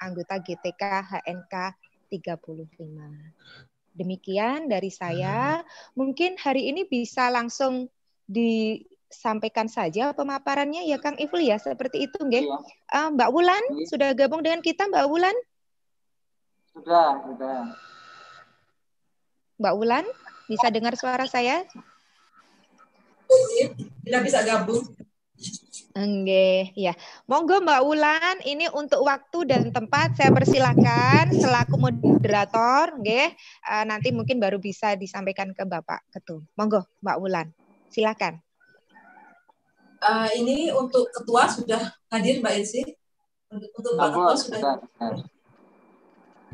anggota GTK HNK 35. Demikian dari saya. Mungkin hari ini bisa langsung disampaikan saja pemaparannya ya Kang Iful ya, seperti itu nggih. Mbak Wulan sudah gabung dengan kita, Mbak Wulan? Sudah. Mbak Wulan, bisa dengar suara saya? Tidak bisa gabung. Nggih, ya. Monggo Mbak Wulan, ini untuk waktu dan tempat saya persilakan selaku moderator, nggih. Nanti mungkin baru bisa disampaikan ke Bapak Ketum. Monggo Mbak Wulan, silakan. Ini untuk ketua sudah hadir Mbak Elsi. Untuk Pak Ketua sudah.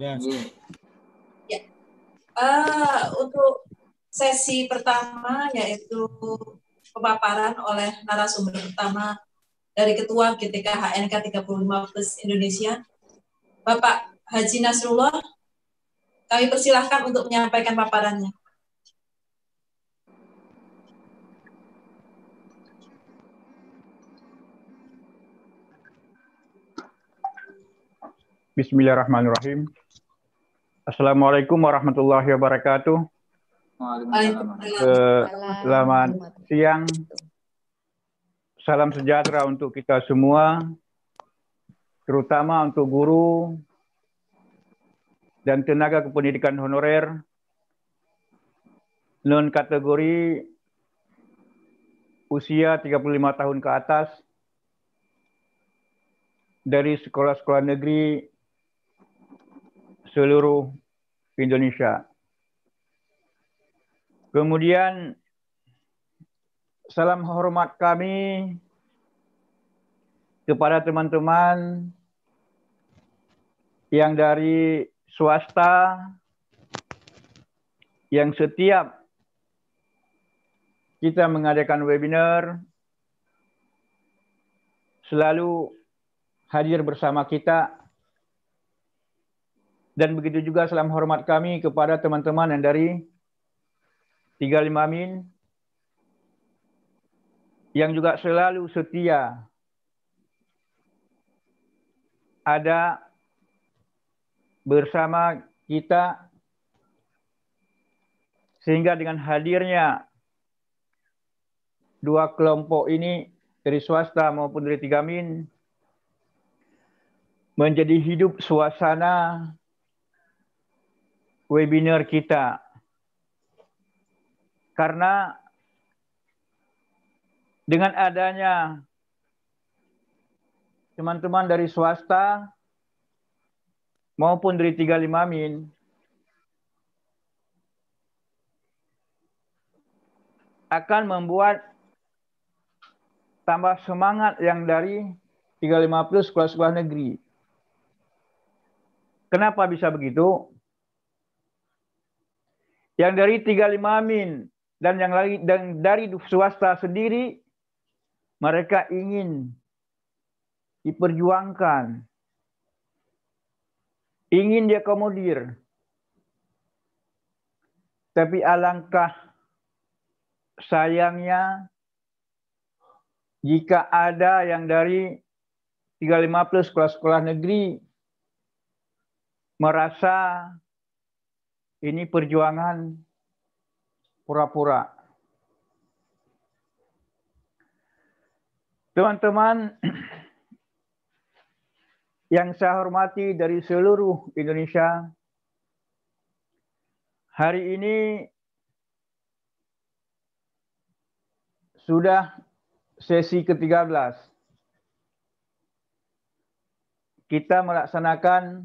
Ya. Ya. Untuk sesi pertama yaitu pemaparan oleh narasumber pertama dari Ketua GTK HNK 35 Plus Indonesia, Bapak Haji Nasrullah, kami persilahkan untuk menyampaikan paparannya. Bismillahirrahmanirrahim. Assalamualaikum warahmatullahi wabarakatuh. Selamat siang. Salam sejahtera untuk kita semua, terutama untuk guru dan tenaga kependidikan honorer non kategori usia 35 tahun ke atas dari sekolah-sekolah negeri seluruh Indonesia. Kemudian salam hormat kami kepada teman-teman yang dari swasta yang setiap kita mengadakan webinar selalu hadir bersama kita. Dan begitu juga salam hormat kami kepada teman-teman yang dari 35 Min yang juga selalu setia ada bersama kita, sehingga dengan hadirnya dua kelompok ini dari swasta maupun dari 3 Min menjadi hidup suasana webinar kita. Karena dengan adanya teman-teman dari swasta maupun dari 35 Min akan membuat tambah semangat yang dari 35 plus sekolah-sekolah negeri. Kenapa bisa begitu? Yang dari 35 Min dan yang lagi dan dari swasta sendiri, mereka ingin diperjuangkan, ingin diakomodir. Tapi alangkah sayangnya jika ada yang dari 35 plus sekolah-sekolah negeri merasa ini perjuangan pura-pura. Teman-teman yang saya hormati dari seluruh Indonesia, hari ini sudah sesi ke-13. Kita melaksanakan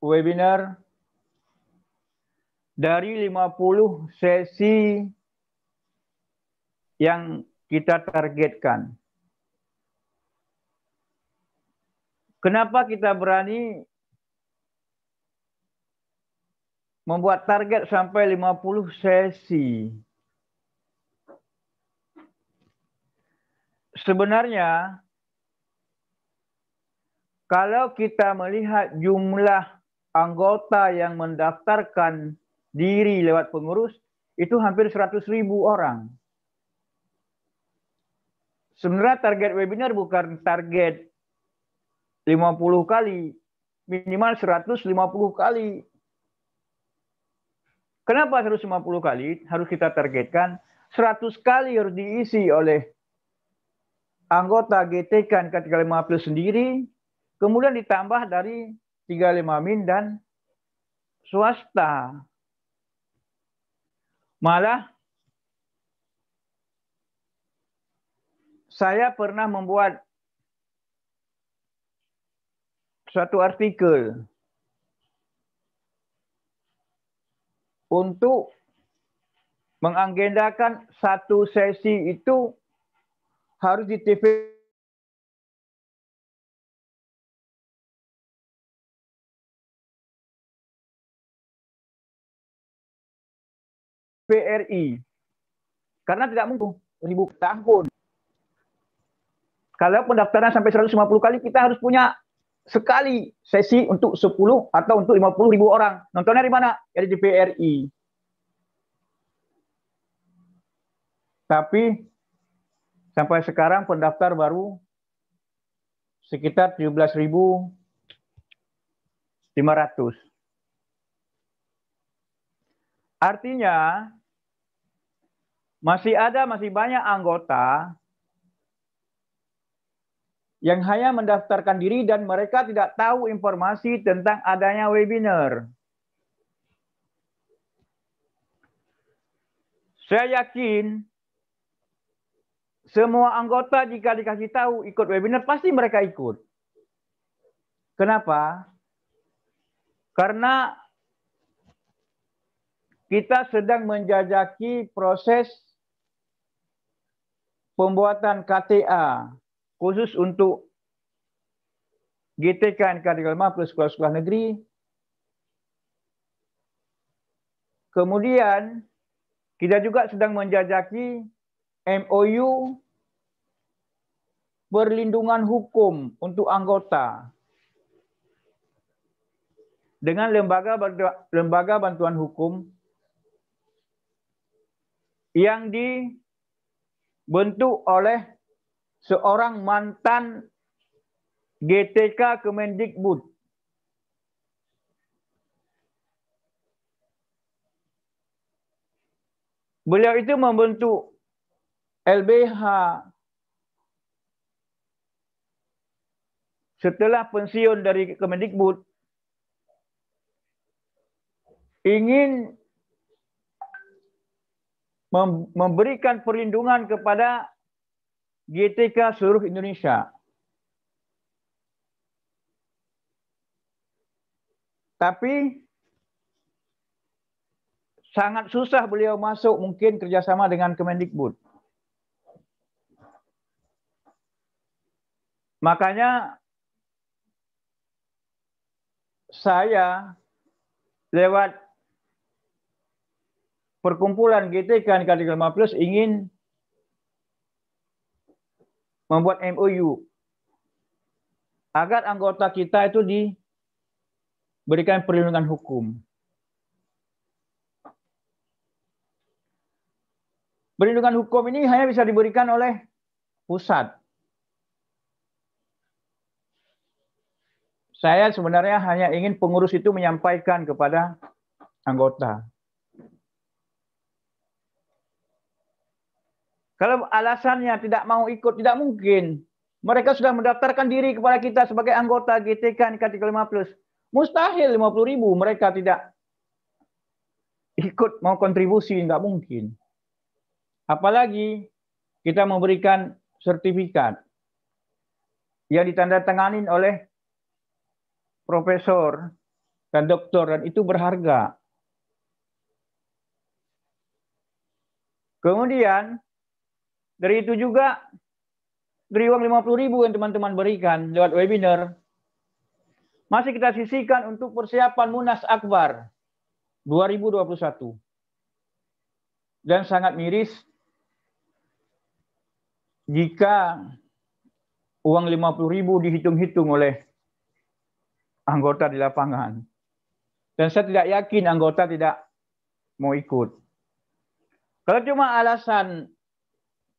webinar dari 50 sesi yang kita targetkan. Kenapa kita berani membuat target sampai 50 sesi? Sebenarnya, kalau kita melihat jumlah anggota yang mendaftarkan diri lewat pengurus, itu hampir 100.000 orang. Sebenarnya target webinar bukan target kali, minimal 150 kali. Kenapa 150 kali? Harus kita targetkan 100 kali harus diisi oleh anggota GTK NK35 Plus sendiri, kemudian ditambah dari 35 Min dan swasta. Malah saya pernah membuat suatu artikel untuk mengagendakan satu sesi itu harus di TVRI. Karena tidak mungkin 1000 tahun. Kalau pendaftaran sampai 150 kali, kita harus punya sekali sesi untuk 10 atau untuk 50.000 orang. Nontonnya di mana? Ya, di TVRI. Tapi sampai sekarang pendaftar baru sekitar 17.500. Artinya masih banyak anggota yang hanya mendaftarkan diri dan mereka tidak tahu informasi tentang adanya webinar. Saya yakin semua anggota jika dikasih tahu ikut webinar, pasti mereka ikut. Kenapa? Karena kita sedang menjajaki proses pembuatan KTA khusus untuk GTK NK35 plus sekolah-sekolah negeri. Kemudian kita juga sedang menjajaki MOU perlindungan hukum untuk anggota dengan lembaga bantuan hukum yang dibentuk oleh seorang mantan GTK Kemendikbud. Beliau itu membentuk LBH setelah pensiun dari Kemendikbud, ingin memberikan perlindungan kepada GTK seluruh Indonesia. Tapi sangat susah beliau masuk, mungkin kerjasama dengan Kemendikbud. Makanya saya lewat perkumpulan GTK NK35 Plus ingin membuat MOU agar anggota kita itu diberikan perlindungan hukum. Perlindungan hukum ini hanya bisa diberikan oleh pusat. Saya sebenarnya hanya ingin pengurus itu menyampaikan kepada anggota. Kalau alasannya tidak mau ikut, tidak mungkin. Mereka sudah mendaftarkan diri kepada kita sebagai anggota GTK NK35 Plus. Mustahil 50.000 mereka tidak ikut mau kontribusi, tidak mungkin. Apalagi kita memberikan sertifikat yang ditandatangani oleh profesor dan doktor, dan itu berharga. Kemudian dari itu juga dari uang 50.000 yang teman-teman berikan lewat webinar, masih kita sisihkan untuk persiapan Munas Akbar 2021. Dan sangat miris jika uang 50.000 dihitung-hitung oleh anggota di lapangan. Dan saya tidak yakin anggota tidak mau ikut. Kalau cuma alasan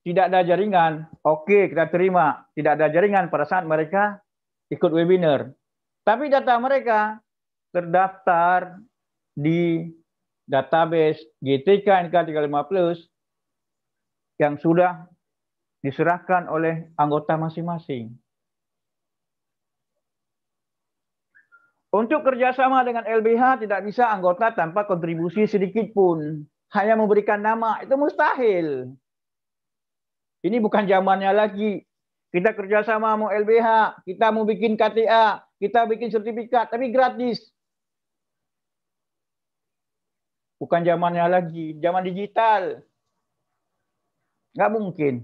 tidak ada jaringan, oke, kita terima. Tidak ada jaringan pada saat mereka ikut webinar. Tapi data mereka terdaftar di database GTK NK35+ yang sudah diserahkan oleh anggota masing-masing. Untuk kerjasama dengan LBH tidak bisa anggota tanpa kontribusi sedikit pun. Hanya memberikan nama, itu mustahil. Ini bukan zamannya lagi. Kita kerjasama mau LBH, kita mau bikin KTA, kita bikin sertifikat, tapi gratis. Bukan zamannya lagi, zaman digital. Nggak mungkin.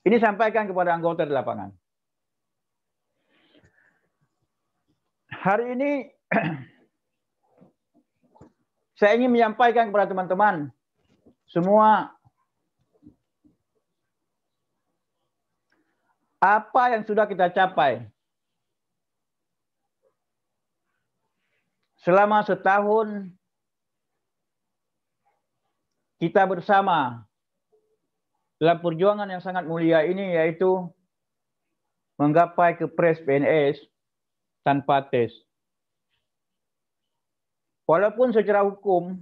Ini sampaikan kepada anggota di lapangan. Hari ini saya ingin menyampaikan kepada teman-teman semua apa yang sudah kita capai selama setahun kita bersama dalam perjuangan yang sangat mulia ini, yaitu menggapai kepres PNS tanpa tes. Walaupun secara hukum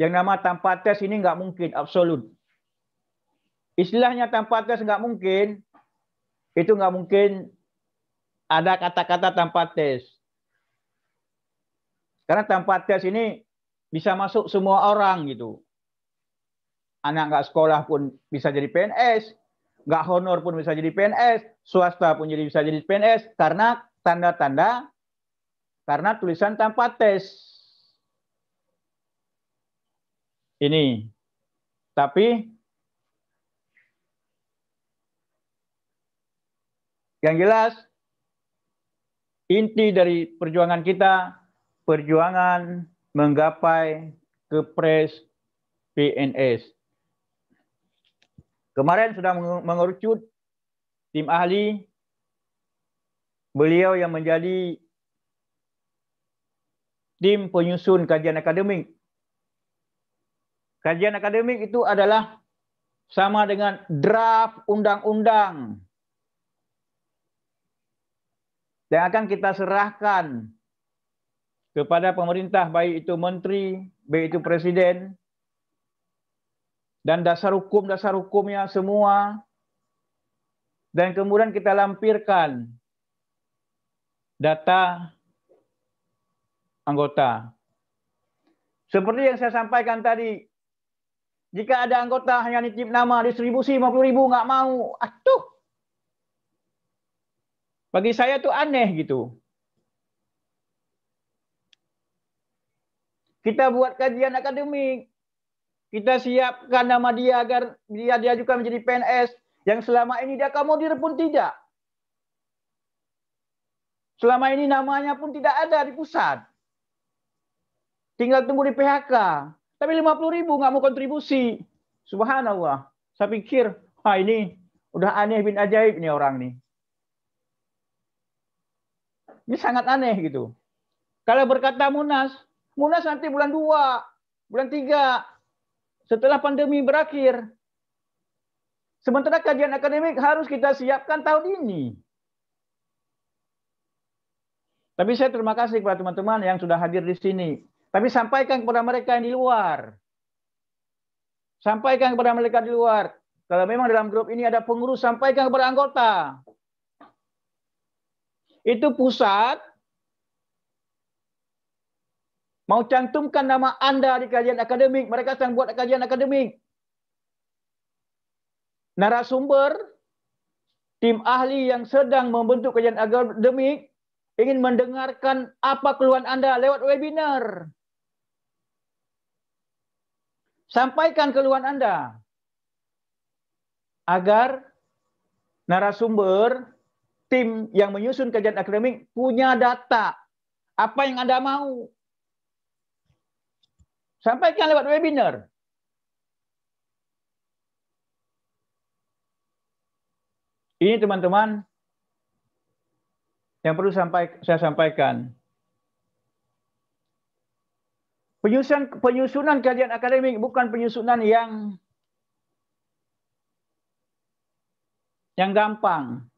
yang nama tanpa tes ini nggak mungkin absolut. Istilahnya tanpa tes nggak mungkin, itu nggak mungkin ada kata-kata tanpa tes. Karena tanpa tes ini bisa masuk semua orang gitu. Anak nggak sekolah pun bisa jadi PNS, nggak honor pun bisa jadi PNS, swasta pun bisa jadi PNS karena tanda-tanda, karena tulisan tanpa tes. Ini. Tapi yang jelas inti dari perjuangan kita, perjuangan menggapai kepres PNS. Kemarin sudah mengerucut tim ahli, beliau yang menjadi tim penyusun kajian akademik. Kajian akademik itu adalah sama dengan draft undang-undang yang akan kita serahkan kepada pemerintah, baik itu menteri, baik itu presiden, dan dasar hukumnya semua, dan kemudian kita lampirkan data anggota. Seperti yang saya sampaikan tadi, jika ada anggota hanya nitip nama distribusi 50.000 nggak mau, aduh, bagi saya itu aneh gitu. Kita buat kajian akademik, kita siapkan nama dia agar dia diajukan menjadi PNS yang selama ini dia akomodir pun tidak. Selama ini namanya pun tidak ada di pusat. Tinggal tunggu di PHK. Tapi 50.000 nggak mau kontribusi. Subhanallah. Saya pikir, ini udah aneh bin ajaib nih orang nih. Ini sangat aneh gitu. Kalau berkata Munas nanti bulan 2, bulan 3. Setelah pandemi berakhir. Sementara kajian akademik harus kita siapkan tahun ini. Tapi saya terima kasih kepada teman-teman yang sudah hadir di sini. Tapi sampaikan kepada mereka yang di luar. Sampaikan kepada mereka di luar. Kalau memang dalam grup ini ada pengurus, sampaikan kepada anggota. Itu pusat mau cantumkan nama Anda di kajian akademik, mereka sedang buat kajian akademik. Narasumber, tim ahli yang sedang membentuk kajian akademik, ingin mendengarkan apa keluhan Anda lewat webinar. Sampaikan keluhan Anda. Agar narasumber, tim yang menyusun kajian akademik punya data. Apa yang Anda mau. Sampaikan lewat webinar. Ini teman-teman yang perlu saya sampaikan. Penyusunan kajian akademik bukan penyusunan yang gampang.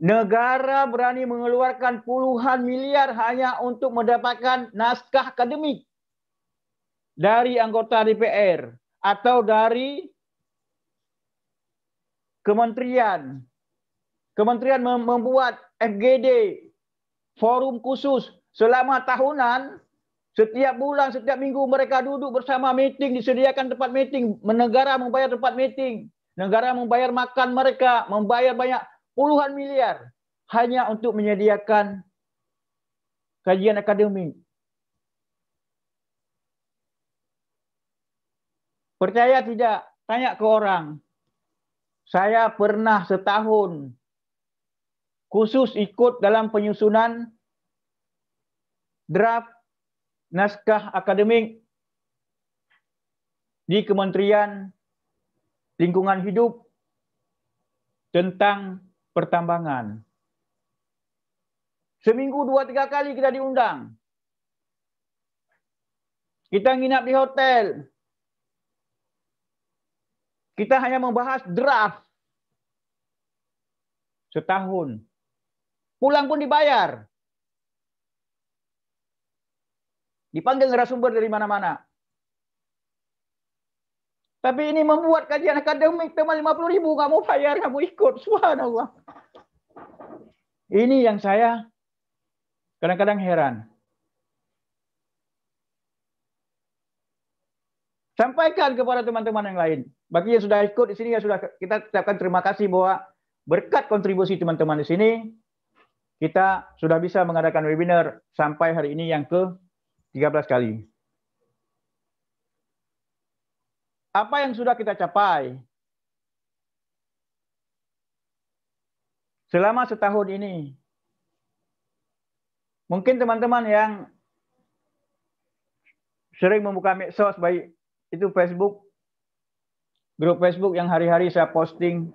negara berani mengeluarkan puluhan miliar hanya untuk mendapatkan naskah akademik dari anggota DPR atau dari kementerian. Kementerian membuat FGD, forum khusus selama tahunan. Setiap bulan, setiap minggu mereka duduk bersama meeting, disediakan tempat meeting. Negara membayar tempat meeting. Negara membayar makan mereka, membayar banyak puluhan miliar hanya untuk menyediakan kajian akademik. Percaya tidak? Tanya ke orang. Saya pernah setahun khusus ikut dalam penyusunan draft naskah akademik di Kementerian Lingkungan Hidup tentang pertambangan. Seminggu 2-3 kali kita diundang. Kita nginap di hotel. Kita hanya membahas draft setahun. Pulang pun dibayar. Dipanggil narasumber dari mana-mana. Tapi ini membuat kajian akademik cuma 50.000, nggak mau bayar, nggak mau ikut. Subhanallah. Ini yang saya kadang-kadang heran. Sampaikan kepada teman-teman yang lain. Bagi yang sudah ikut di sini, ya sudah kita ucapkan terima kasih bahwa berkat kontribusi teman-teman di sini, kita sudah bisa mengadakan webinar sampai hari ini yang ke-13 kali. Apa yang sudah kita capai selama setahun ini? Mungkin teman-teman yang sering membuka medsos, baik itu Facebook, grup Facebook yang hari-hari saya posting,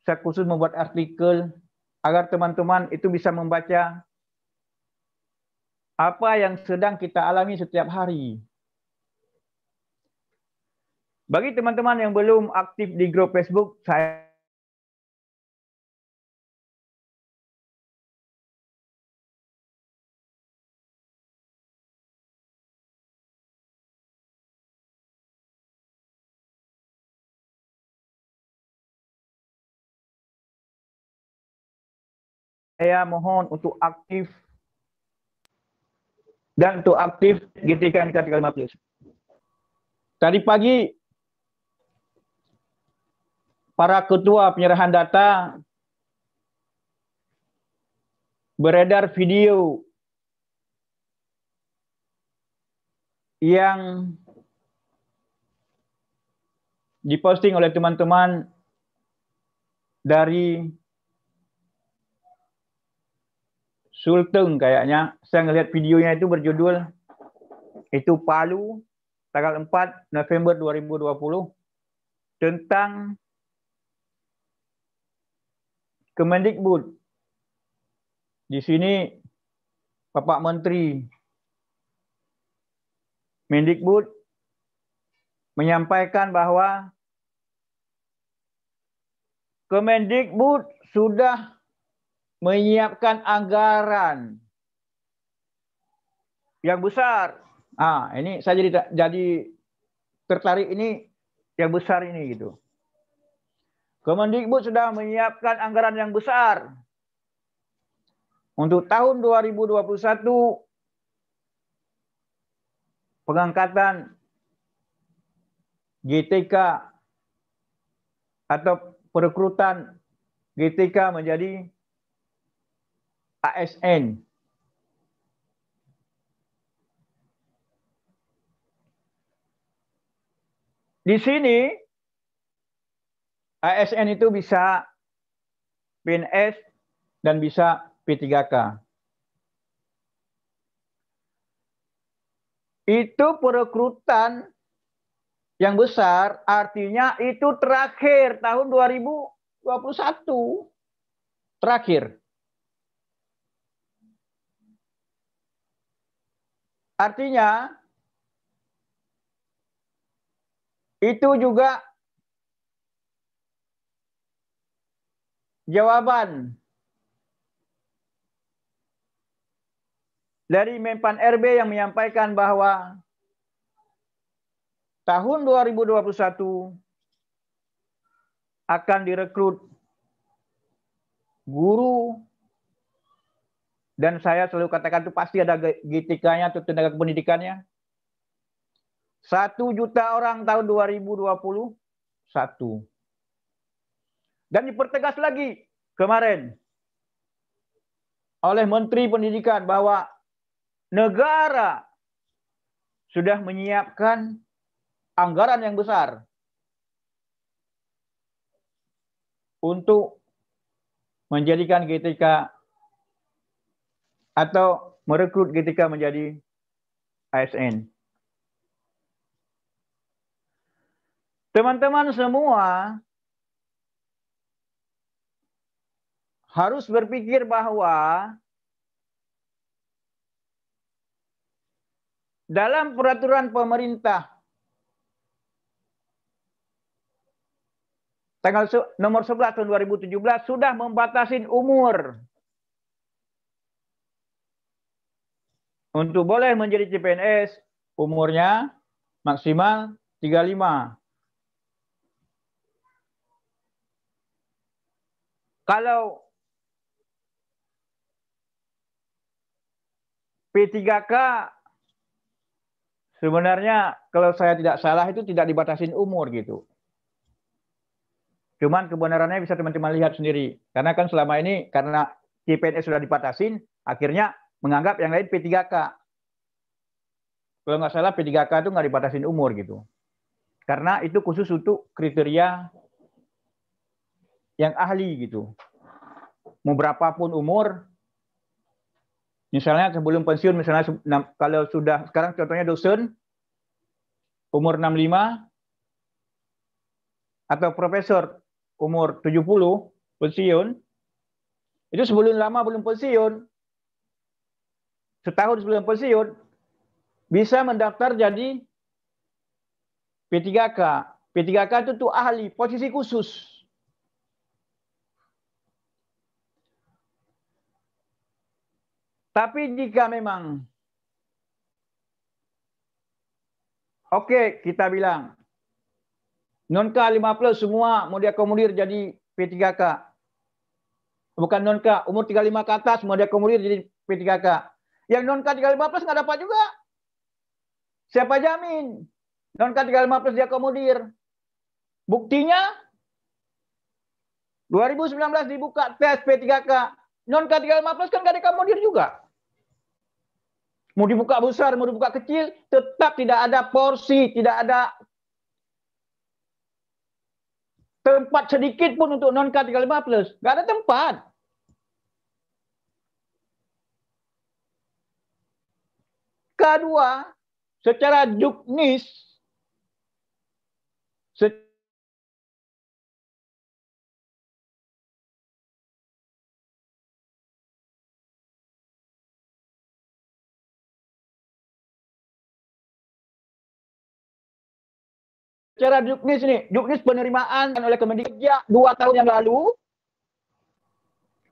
saya khusus membuat artikel agar teman-teman itu bisa membaca apa yang sedang kita alami setiap hari. Bagi teman-teman yang belum aktif di grup Facebook, saya mohon untuk aktif dan untuk aktif GTK NK 315. Tadi pagi para ketua penyerahan data beredar video yang diposting oleh teman-teman dari Sulteng kayaknya. Saya ngelihat videonya itu berjudul itu Palu tanggal 4 November 2020 tentang Kemendikbud. Di sini Bapak Menteri Mendikbud menyampaikan bahwa Kemendikbud sudah menyiapkan anggaran yang besar. Ini saya jadi tertarik ini yang besar ini gitu. Kemendikbud sudah menyiapkan anggaran yang besar untuk tahun 2021 pengangkatan GTK atau perekrutan GTK menjadi ASN. Di sini ASN itu bisa PNS dan bisa P3K. Itu perekrutan yang besar, artinya itu terakhir tahun 2021. Terakhir. Artinya itu juga jawaban dari Menpan RB yang menyampaikan bahwa tahun 2021 akan direkrut guru, dan saya selalu katakan itu pasti ada GTK-nya atau tenaga kependidikannya. 1 juta orang tahun 2021. Dan dipertegas lagi kemarin oleh Menteri Pendidikan bahwa negara sudah menyiapkan anggaran yang besar untuk menjadikan GTK atau merekrut GTK menjadi ASN. Teman-teman semua harus berpikir bahwa dalam peraturan pemerintah tanggal nomor 11 tahun 2017 sudah membatasi umur untuk boleh menjadi CPNS, umurnya maksimal 35. Kalau P3K sebenarnya kalau saya tidak salah itu tidak dibatasin umur gitu. Cuman kebenarannya bisa teman-teman lihat sendiri. Karena kan selama ini karena CPNS sudah dibatasin, akhirnya menganggap yang lain P3K. Kalau nggak salah P3K itu nggak dibatasin umur gitu. Karena itu khusus untuk kriteria yang ahli gitu. Mau berapapun umur, misalnya sebelum pensiun, misalnya kalau sudah, sekarang contohnya dosen, umur 65, atau profesor, umur 70, pensiun, itu sebelum lama belum pensiun, setahun sebelum pensiun, bisa mendaftar jadi P3K. P3K itu tuh ahli, posisi khusus. Tapi jika memang oke, kita bilang non-K 50 semua mau diakomodir jadi P3K. Bukan non-K, umur 35 ke atas mau diakomodir jadi P3K. Yang non-K 35 plus nggak dapat juga. Siapa jamin? Non-K 35 plus diakomodir. Buktinya 2019 dibuka tes P3K. Non-K 35 plus kan nggak diakomodir juga. Mau dibuka besar, mau dibuka kecil, tetap tidak ada porsi, tidak ada tempat sedikit pun untuk non-K 35 plus. Nggak ada tempat. Kedua, secara juknis, secara juknis nih, juknis penerimaan oleh Kemendikbud 2 tahun yang lalu,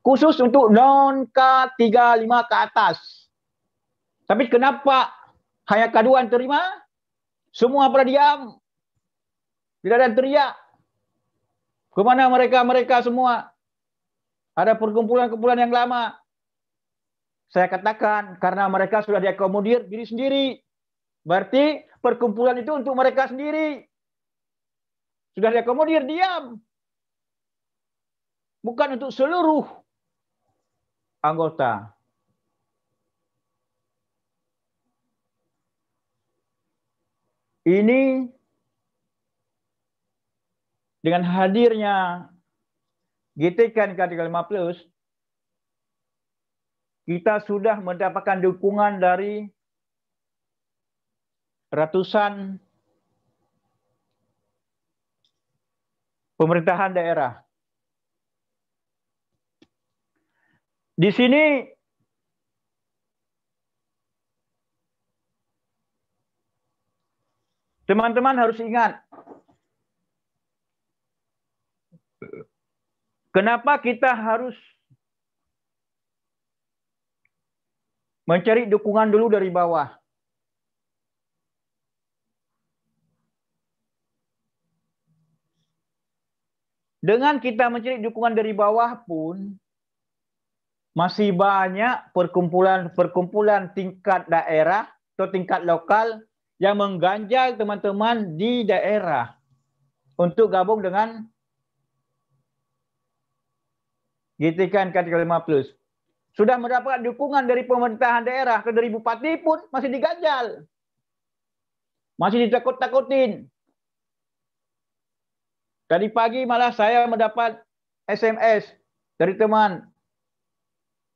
khusus untuk non-K35 ke atas. Tapi kenapa hanya K2 yang terima? Semua pada diam. Tidak ada yang teriak. Kemana mereka semua? Ada perkumpulan-kumpulan yang lama. Saya katakan karena mereka sudah diakomodir diri sendiri. Berarti perkumpulan itu untuk mereka sendiri. Sudah diakomodir, diam. Bukan untuk seluruh anggota. Ini dengan hadirnya GTK K35+, kita sudah mendapatkan dukungan dari ratusan pemerintahan daerah. Di sini teman-teman harus ingat, kenapa kita harus mencari dukungan dulu dari bawah. Dengan kita mencari dukungan dari bawah pun, masih banyak perkumpulan-perkumpulan tingkat daerah atau tingkat lokal yang mengganjal teman-teman di daerah untuk gabung dengan GTK NK 35+. Sudah mendapat dukungan dari pemerintahan daerah, dari bupati pun masih diganjal. Masih ditakut-takutin. Tadi pagi malah saya mendapat SMS dari teman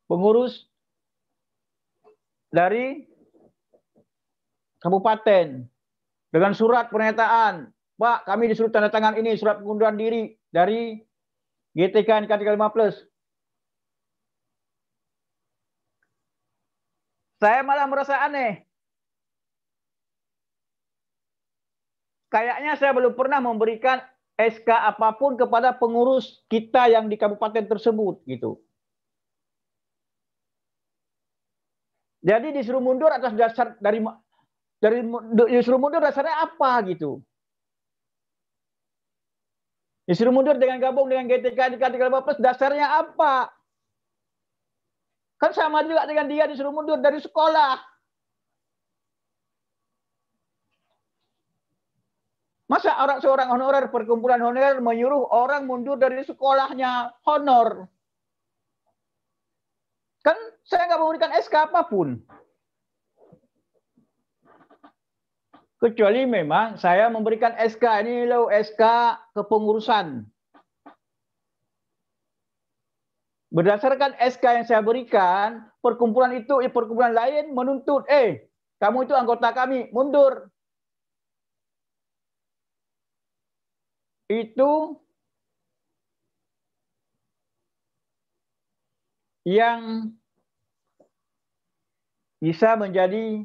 pengurus dari kabupaten dengan surat pernyataan, Pak, kami disuruh tanda tangan ini surat pengunduran diri dari GTK NK 35+. Saya malah merasa aneh. Kayaknya saya belum pernah memberikan SK apapun kepada pengurus kita yang di kabupaten tersebut gitu. Jadi disuruh mundur atas dasar dari disuruh mundur dasarnya apa gitu? Disuruh mundur dengan gabung dengan GTK 35+ dasarnya apa? Kan sama juga dengan dia disuruh mundur dari sekolah. Masa seorang honorer perkumpulan honorer menyuruh orang mundur dari sekolahnya honor? Kan saya nggak memberikan SK apapun. Kecuali memang saya memberikan SK, ini loh SK kepengurusan. Berdasarkan SK yang saya berikan, perkumpulan itu, perkumpulan lain menuntut, kamu itu anggota kami, mundur. Itu yang bisa menjadi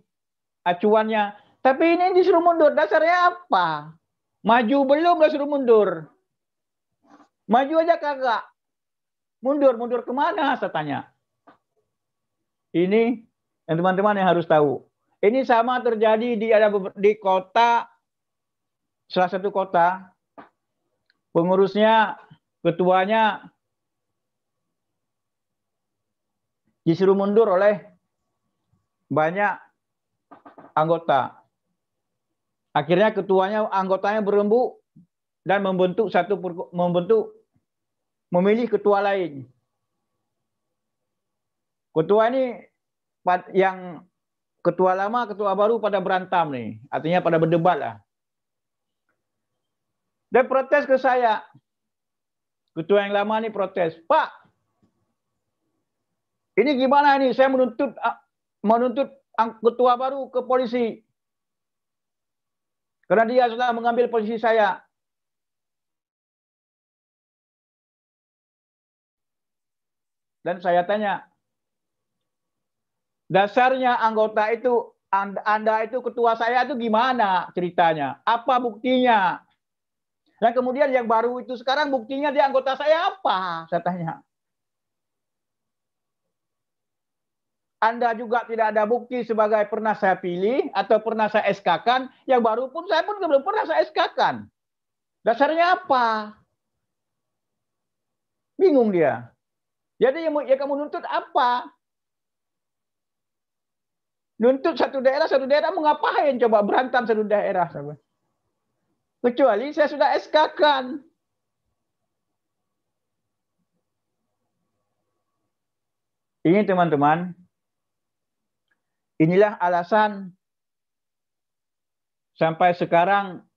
acuannya. Tapi ini disuruh mundur, dasarnya apa? Maju belum, udah suruh mundur. Maju aja kagak. Mundur kemana? Saya tanya. Ini yang teman-teman yang harus tahu. Ini sama terjadi di kota, salah satu kota, pengurusnya, ketuanya disuruh mundur oleh banyak anggota. Akhirnya ketuanya, anggotanya berembuk dan memilih ketua lain. Ketua ini yang ketua lama, ketua baru pada berantam nih. Artinya pada berdebat lah. Dan protes ke saya. Ketua yang lama ini protes. Pak, ini gimana ini? Saya menuntut ketua baru ke polisi. Karena dia sudah mengambil posisi saya. Dan saya tanya, dasarnya anggota itu, Anda itu ketua saya itu gimana ceritanya? Apa buktinya? Dan kemudian yang baru itu sekarang buktinya dia anggota saya apa? Saya tanya. Anda juga tidak ada bukti sebagai pernah saya pilih atau pernah saya SK-kan. Yang baru pun saya pun belum pernah saya SK-kan. Dasarnya apa? Bingung dia. Jadi ya kamu nuntut apa? Nuntut satu daerah mau ngapain? Coba berantam satu daerah. Kecuali saya sudah SK-kan. Ini teman-teman, inilah alasan sampai sekarang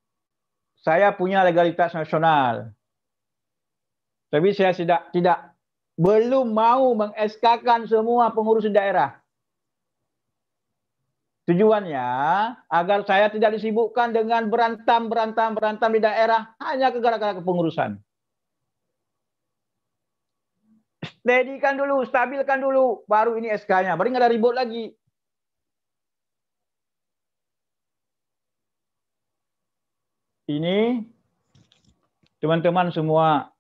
saya punya legalitas nasional. Tapi saya belum mau meng-SK-kan semua pengurus daerah. Tujuannya agar saya tidak disibukkan dengan berantam di daerah hanya gara-gara kepengurusan. Steadykan dulu, stabilkan dulu, baru ini SK-nya. Baru nggak ada ribut lagi. Ini teman-teman semua,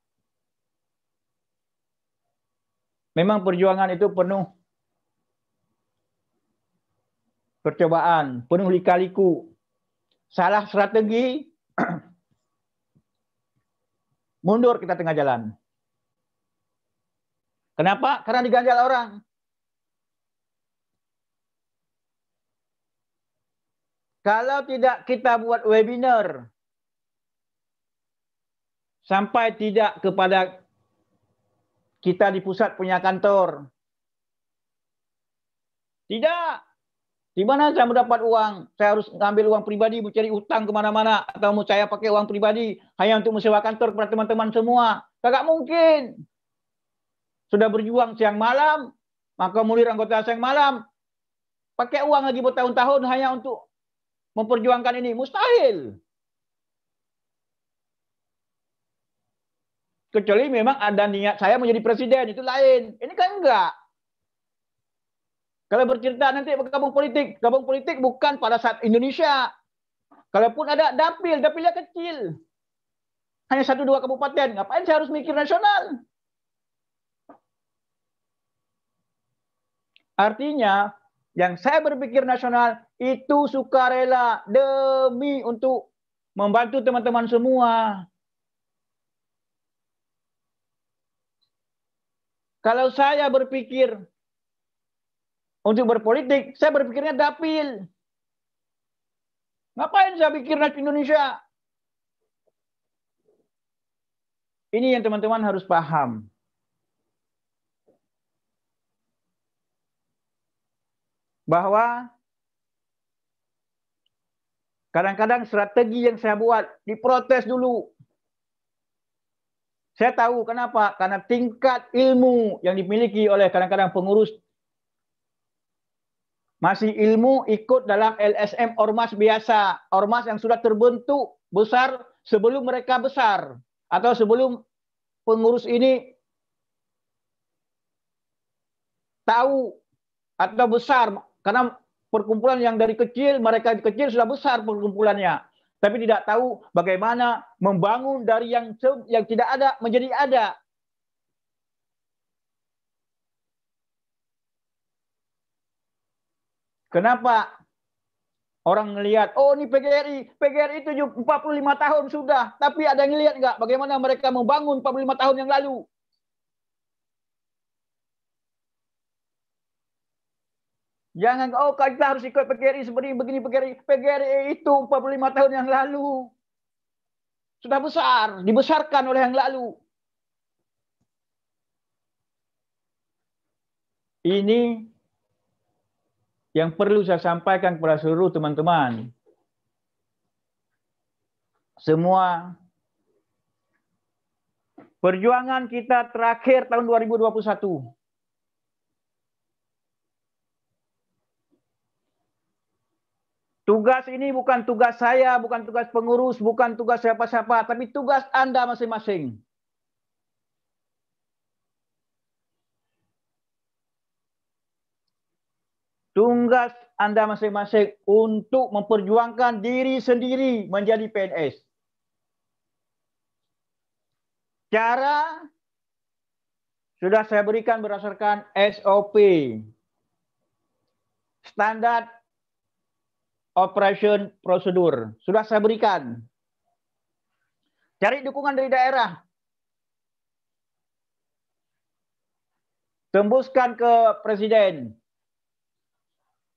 memang perjuangan itu penuh percobaan, penuh lika-liku, salah strategi, mundur kita tengah jalan. Kenapa? Karena diganjal orang. Kalau tidak kita buat webinar, sampai tidak kepada kita di pusat punya kantor. Tidak. Di mana saya mendapat uang? Saya harus ngambil uang pribadi, mencari utang kemana-mana. Atau mau saya pakai uang pribadi hanya untuk menyewa kantor kepada teman-teman semua. Tidak mungkin. Sudah berjuang siang malam, maka mulir anggota siang malam. Pakai uang lagi bertahun-tahun hanya untuk memperjuangkan ini. Mustahil. Kecuali memang ada niat saya menjadi presiden, itu lain. Ini kan enggak. Kalau bercerita nanti gabung politik bukan pada saat Indonesia. Kalaupun ada dapilnya kecil. Hanya 1-2 kabupaten. Ngapain saya harus mikir nasional? Artinya, yang saya berpikir nasional itu sukarela demi untuk membantu teman-teman semua. Kalau saya berpikir untuk berpolitik, saya berpikirnya dapil. Ngapain saya pikir nasional Indonesia? Ini yang teman-teman harus paham. Bahwa kadang-kadang strategi yang saya buat diprotes dulu. Saya tahu kenapa, karena tingkat ilmu yang dimiliki oleh kadang-kadang pengurus masih ilmu ikut dalam LSM ormas biasa, ormas yang sudah terbentuk besar sebelum mereka besar atau sebelum pengurus ini tahu atau besar. Karena perkumpulan yang dari kecil, mereka kecil sudah besar perkumpulannya. Tapi tidak tahu bagaimana membangun dari yang tidak ada menjadi ada. Kenapa orang melihat, oh ini PGRI 45 tahun sudah. Tapi ada yang lihat nggak bagaimana mereka membangun 45 tahun yang lalu? Jangan, oh kita harus ikut PGRI seperti begini PGRI itu 45 tahun yang lalu. Sudah besar, dibesarkan oleh yang lalu. Ini yang perlu saya sampaikan kepada seluruh teman-teman. Semua perjuangan kita terakhir tahun 2021. Tugas ini bukan tugas saya, bukan tugas pengurus, bukan tugas siapa-siapa, tapi tugas Anda masing-masing. Tugas Anda masing-masing untuk memperjuangkan diri sendiri menjadi PNS. Cara sudah saya berikan berdasarkan SOP. Standar Operation Prosedur. Sudah saya berikan. Cari dukungan dari daerah. Tembuskan ke Presiden.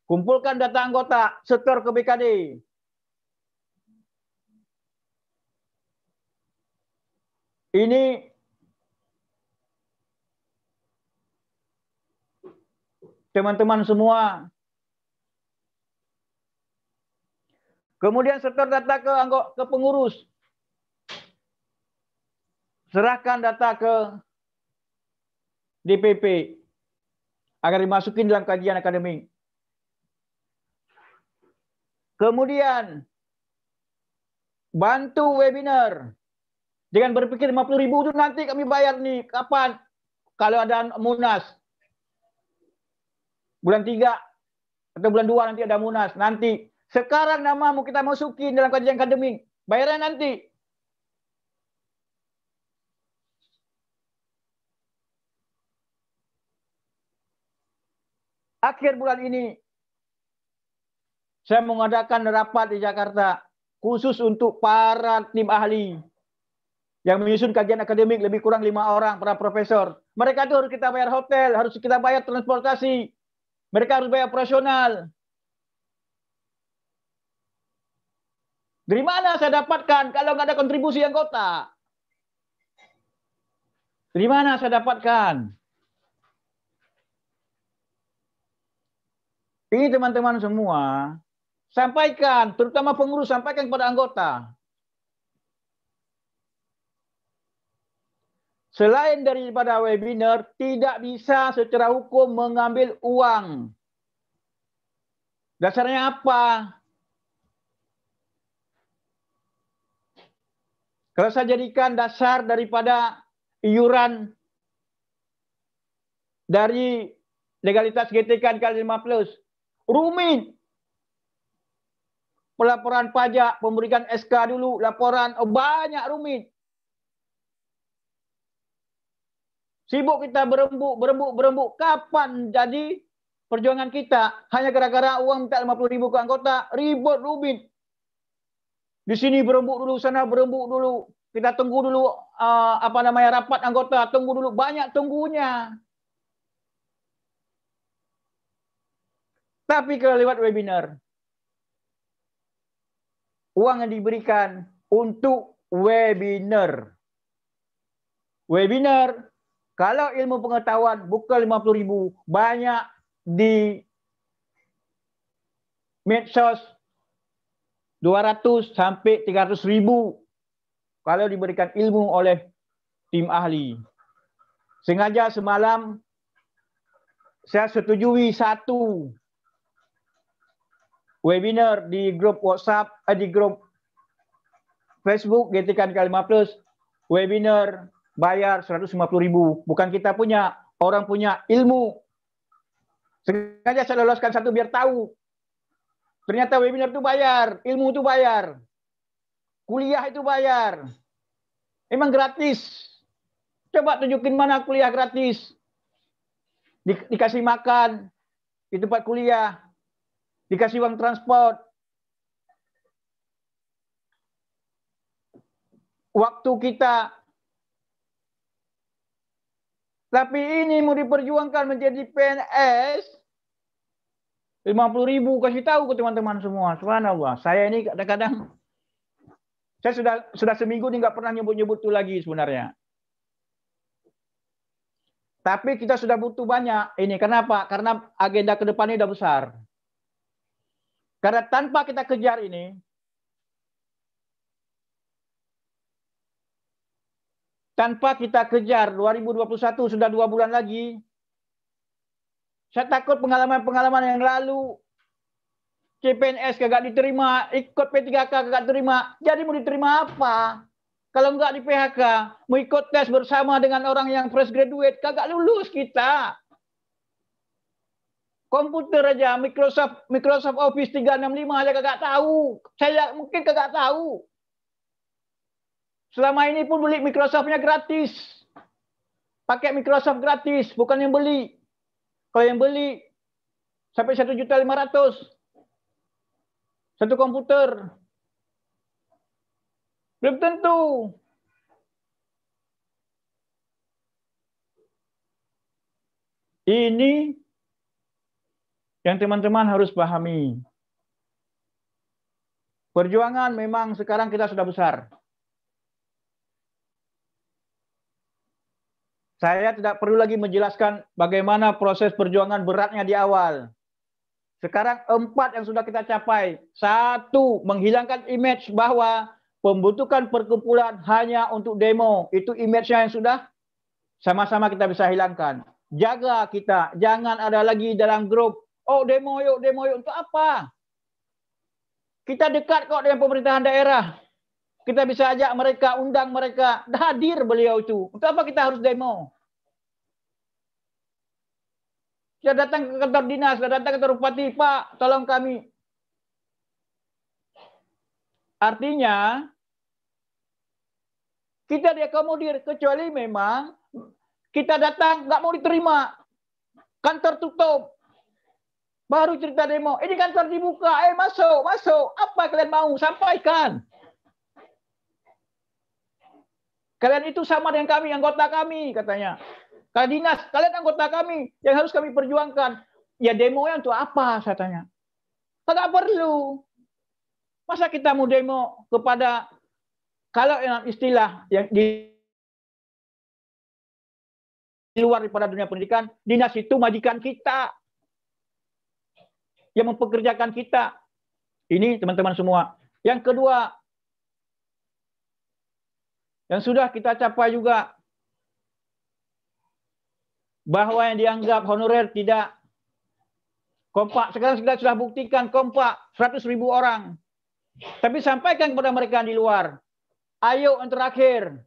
Kumpulkan data anggota, setor ke BKD. Ini teman-teman semua. Kemudian setor data ke pengurus. Serahkan data ke DPP agar dimasukin dalam kajian akademik. Kemudian bantu webinar. Jangan berpikir 50.000 itu nanti kami bayar nih. Kapan? Kalau ada Munas. Bulan 3 atau bulan 2 nanti ada Munas. Nanti. Sekarang namamu kita masukin dalam kajian akademik. Bayarnya nanti. Akhir bulan ini saya mengadakan rapat di Jakarta khusus untuk para tim ahli yang menyusun kajian akademik lebih kurang 5 orang, para profesor. Mereka itu harus kita bayar hotel, harus kita bayar transportasi, mereka harus bayar operasional. Dari mana saya dapatkan kalau nggak ada kontribusi anggota? Dari mana saya dapatkan? Ini teman-teman semua, sampaikan, terutama pengurus, sampaikan kepada anggota. Selain daripada webinar, tidak bisa secara hukum mengambil uang. Dasarnya apa? Kalau saya jadikan dasar daripada iuran dari legalitas GTK kali 5+, rumit. Pelaporan pajak, pemberikan SK dulu, laporan, banyak rumit. Sibuk kita berembuk. Kapan jadi perjuangan kita? Hanya gara-gara uang minta 50.000 ke anggota, ribut, rumit. Di sini berembuk dulu, sana berembuk dulu. Kita tunggu dulu rapat anggota, tunggu dulu, banyak tunggunya. Tapi kalau lewat webinar, uang yang diberikan untuk webinar. Webinar, kalau ilmu pengetahuan bukan 50.000, banyak di medsos 200 sampai 300.000 kalau diberikan ilmu oleh tim ahli. Sengaja semalam saya setujui satu webinar di grup WhatsApp, di grup Facebook GTK kali 5+, webinar bayar 150.000. Bukan kita punya, orang punya ilmu. Sengaja saya loloskan satu biar tahu. Ternyata webinar itu bayar, ilmu itu bayar. Kuliah itu bayar. Emang gratis. Coba tunjukin mana kuliah gratis. Dikasih makan di tempat kuliah. Dikasih uang transport. Waktu kita. Tapi ini mau diperjuangkan menjadi PNS. 50.000 kasih tahu ke teman-teman semua. Subhanallah. Saya ini kadang-kadang. Saya sudah seminggu ini nggak pernah nyebut-nyebut itu lagi sebenarnya. Tapi kita sudah butuh banyak. Ini kenapa? Karena agenda ke depan ini udah besar. Karena tanpa kita kejar ini, tanpa kita kejar 2021 sudah 2 bulan lagi, saya takut pengalaman-pengalaman yang lalu, CPNS kagak diterima, ikut P3K kagak terima, jadi mau diterima apa? Kalau enggak di PHK, mau ikut tes bersama dengan orang yang fresh graduate, kagak lulus kita. Komputer aja, Microsoft Office 365 aja kagak tahu. Saya mungkin kagak tahu. Selama ini pun beli Microsoft-nya gratis. Pakai Microsoft gratis, bukan yang beli. Kalau yang beli, sampai 1.500.000. Satu komputer. Belum tentu. Ini yang teman-teman harus pahami. Perjuangan memang sekarang kita sudah besar. Saya tidak perlu lagi menjelaskan bagaimana proses perjuangan beratnya di awal. Sekarang 4 yang sudah kita capai. 1, menghilangkan image bahwa pembentukan perkumpulan hanya untuk demo. Itu image-nya yang sudah sama-sama kita bisa hilangkan. Jaga kita, jangan ada lagi dalam grup. Oh demo yuk, untuk apa? Kita dekat kok dengan pemerintahan daerah. Kita bisa ajak mereka, undang mereka. Hadir beliau itu. Untuk apa kita harus demo? Sudah datang ke kantor dinas, sudah datang ke kantor bupati, Pak, tolong kami. Artinya, kita diakomodir, kecuali memang kita datang, nggak mau diterima. Kantor tutup. Baru cerita demo. Ini kantor dibuka. Masuk, masuk. Apa kalian mau? Sampaikan. Kalian itu sama dengan kami, anggota kami, katanya. Kalau dinas, kalian anggota kami. Yang harus kami perjuangkan. Ya demo yang untuk apa, saya tanya. Tidak perlu. Masa kita mau demo kepada, kalau yang istilah yang di luar daripada dunia pendidikan, dinas itu majikan kita. Yang mempekerjakan kita. Ini teman-teman semua. Yang kedua, yang sudah kita capai juga, bahwa yang dianggap honorer tidak kompak. Sekarang kita sudah buktikan kompak 100.000 orang. Tapi sampaikan kepada mereka di luar. Ayo yang terakhir.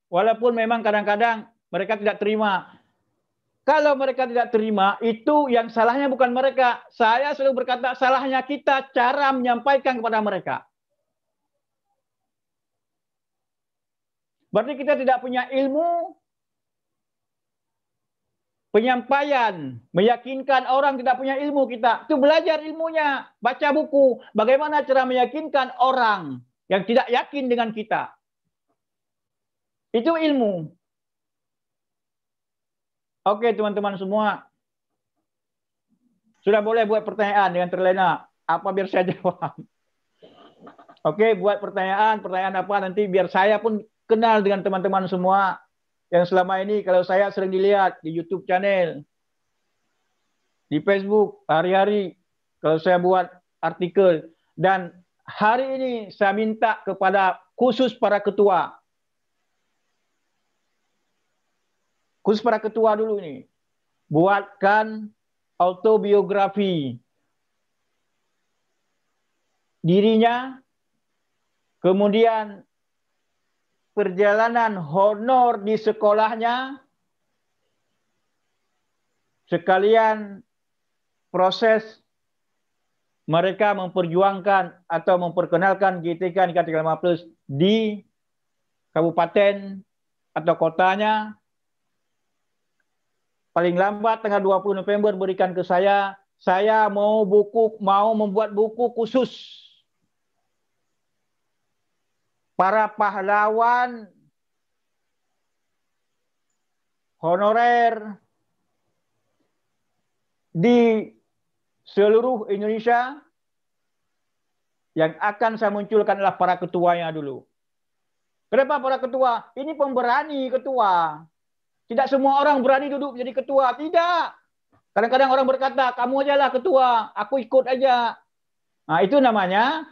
Walaupun memang kadang-kadang mereka tidak terima. Kalau mereka tidak terima, itu yang salahnya bukan mereka. Saya selalu berkata, salahnya kita cara menyampaikan kepada mereka. Berarti kita tidak punya ilmu penyampaian, meyakinkan orang tidak punya ilmu kita. Itu belajar ilmunya, baca buku. Bagaimana cara meyakinkan orang yang tidak yakin dengan kita. Itu ilmu. Oke teman-teman semua. Sudah boleh buat pertanyaan dengan terlena. Apa biar saya jawab. Oke, buat pertanyaan apa nanti biar saya pun kenal dengan teman-teman semua. Yang selama ini kalau saya sering dilihat di YouTube channel, di Facebook, hari-hari kalau saya buat artikel. Dan hari ini saya minta kepada khusus para ketua. Khusus para ketua dulu ini. Buatkan autobiografi dirinya, kemudian perjalanan honor di sekolahnya, sekalian proses mereka memperjuangkan atau memperkenalkan GTK Nikah 35+ di kabupaten atau kotanya. Paling lambat tanggal 20 November berikan ke saya. Saya mau membuat buku khusus para pahlawan honorer di seluruh Indonesia. Yang akan saya munculkan adalah para ketuanya dulu. Kenapa para ketua? Ini pemberani ketua. Tidak semua orang berani duduk menjadi ketua. Tidak. Kadang-kadang orang berkata, kamu ajalah ketua, aku ikut aja. Nah, itu namanya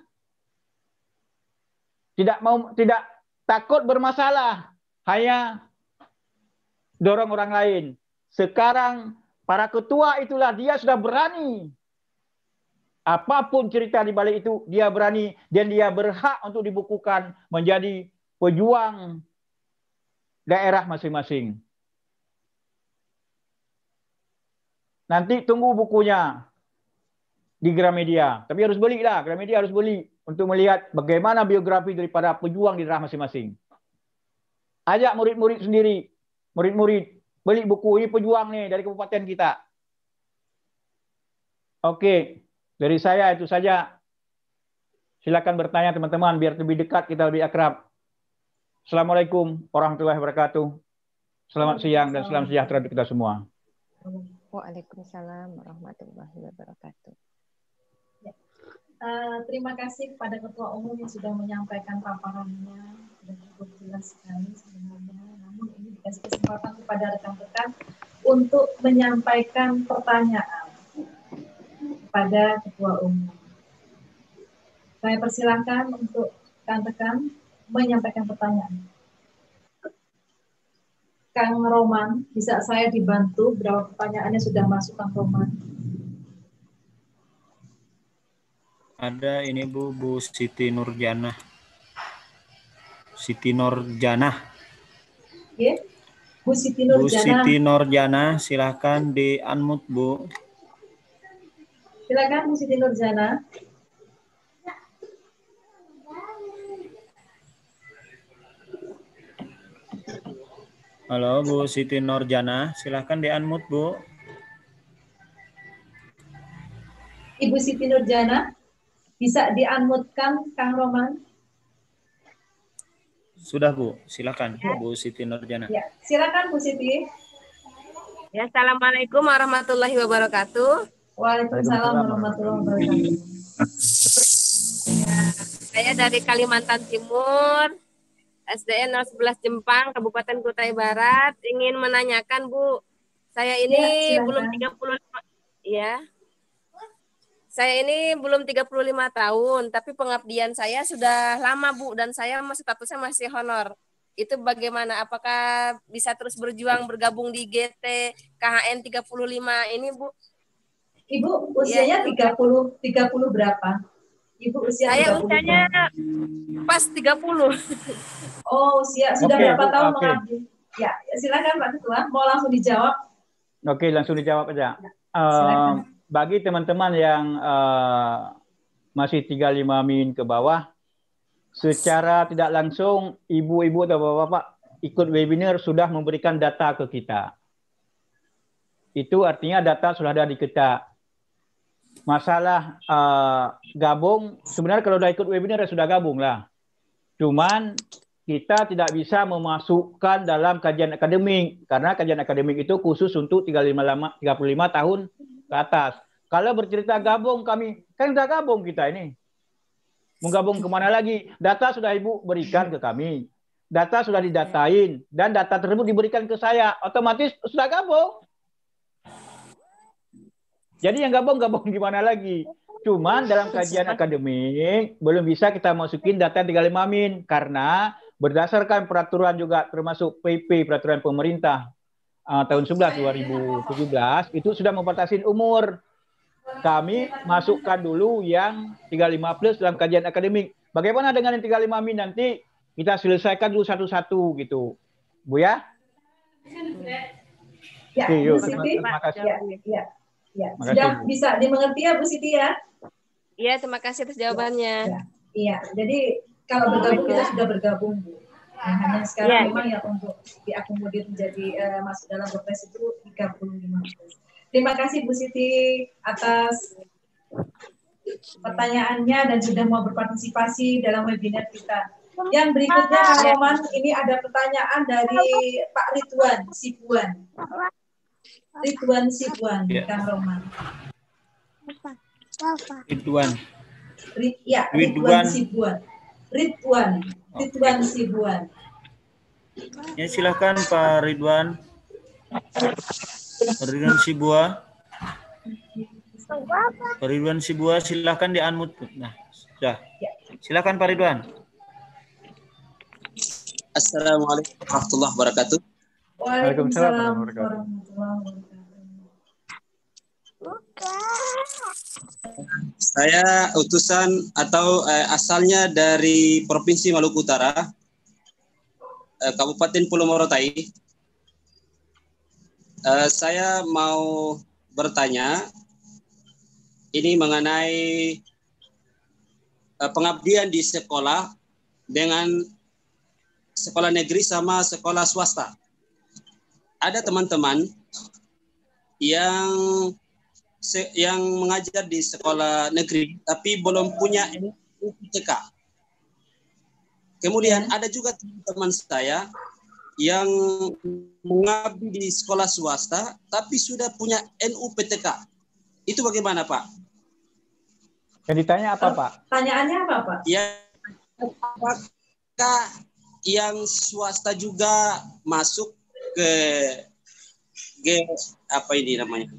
tidak takut bermasalah, hanya dorong orang lain. Sekarang para ketua itulah dia sudah berani. Apapun cerita di balik itu dia berani dan dia berhak untuk dibukukan menjadi pejuang daerah masing-masing. Nanti tunggu bukunya di Gramedia. Tapi harus beli lah, Gramedia harus beli untuk melihat bagaimana biografi daripada pejuang di daerah masing-masing. Ajak murid-murid sendiri, murid-murid beli buku ini pejuang nih dari kabupaten kita. Oke, dari saya itu saja. Silakan bertanya teman-teman biar lebih dekat, kita lebih akrab. Assalamualaikum warahmatullahi wabarakatuh. Selamat siang dan salam sejahtera untuk kita semua. Waalaikumsalam warahmatullahi wabarakatuh. Terima kasih kepada Ketua Umum yang sudah menyampaikan paparannya dan cukup jelas sekali sebenarnya. Namun ini dikasih kesempatan kepada rekan-rekan untuk menyampaikan pertanyaan kepada Ketua Umum. Saya persilahkan untuk rekan-rekan menyampaikan pertanyaan. Kang Roman, bisa saya dibantu berapa pertanyaannya sudah masuk Kang Roman? Ada ini Bu Siti Nurjana. Siti Nurjana. Oke. Bu Siti Nurjana. Bu Siti Nurjana, silakan di-unmute Bu. Silakan Bu Siti Nurjana. Halo Bu Siti Nurjana, silakan di-unmute Bu. Ibu Siti Nurjana, bisa di-unmute-kan Kang Roman? Sudah Bu, silakan Bu Siti Nurjana. Ya, silakan Bu Siti. Ya, Assalamualaikum warahmatullahi wabarakatuh. Waalaikumsalam warahmatullahi wabarakatuh. Saya dari Kalimantan Timur, SDN 011 Jempang, Kabupaten Kutai Barat. Ingin menanyakan Bu, saya ini Ya, belum 35, ya. Saya ini belum 35 tahun, tapi pengabdian saya sudah lama Bu, dan saya statusnya masih honor. Itu bagaimana? Apakah bisa terus berjuang bergabung di GT KHN 35 ini Bu? Ibu usianya 30 berapa? Ibu usia Saya 30 usianya pas 30. Oh, usia sudah Oke, berapa Bu, tahun oke. mengabdi? Ya, silakan Pak Ketua. Mau langsung dijawab? Oke, langsung dijawab aja. Silakan. Bagi teman-teman yang masih 35 min ke bawah, secara tidak langsung ibu-ibu atau bapak-bapak ikut webinar sudah memberikan data ke kita. Itu artinya data sudah ada di kita. Masalah gabung, sebenarnya kalau sudah ikut webinar sudah gabung lah. Cuman kita tidak bisa memasukkan dalam kajian akademik karena kajian akademik itu khusus untuk 35 tahun ke atas. Kalau bercerita gabung kami, kan sudah gabung kita ini. Mau gabung kemana lagi? Data sudah Ibu berikan ke kami. Data sudah didatain dan data tersebut diberikan ke saya. Otomatis sudah gabung. Jadi yang gabung gimana lagi? Cuman dalam kajian akademik belum bisa kita masukin data 35 min karena berdasarkan peraturan juga termasuk PP peraturan pemerintah tahun 11 2017 itu sudah membatasi umur. Kami masukkan dulu yang 35 plus dalam kajian akademik. Bagaimana dengan yang 35 min nanti kita selesaikan dulu satu-satu gitu. Bu ya? Ya, Oke, yuk, Bu Siti. terima kasih. Ya. Terima Sudah kasih, Bu. bisa dimengerti ya Bu Siti ya? Iya, terima kasih atas jawabannya. Iya, jadi kalau bergabung kita sudah bergabung Bu. Nah, hanya sekarang memang ya untuk diakomodir menjadi masuk dalam progres itu 35 plus. Terima kasih Bu Siti atas pertanyaannya dan sudah mau berpartisipasi dalam webinar kita. Yang berikutnya Kang Roman, ini ada pertanyaan dari Pak Ridwan Sibuan. Ridwan Sibuan, Ya. Kang Roman. Ridwan. Ridwan Sibuan. Ridwan Sibuan. Ya silakan Pak Ridwan. Ridwan Sibua. Pak Ridwan Sibua silakan di-unmute. Nah, sudah. Silakan Pak Ridwan. Assalamualaikum warahmatullahi wabarakatuh. Waalaikumsalam warahmatullahi wabarakatuh. Saya utusan atau asalnya dari Provinsi Maluku Utara, Kabupaten Pulau Morotai. Saya mau bertanya ini mengenai pengabdian di sekolah dengan sekolah negeri sama sekolah swasta. Ada teman-teman yang mengajar di sekolah negeri tapi belum punya NUPTK. Kemudian ada juga teman-teman saya yang mengabdi di sekolah swasta tapi sudah punya NUPTK. Itu bagaimana, Pak? Yang ditanya apa, Pak? Pertanyaannya apa, Pak? Ya, apakah yang swasta juga masuk ke apa ini namanya?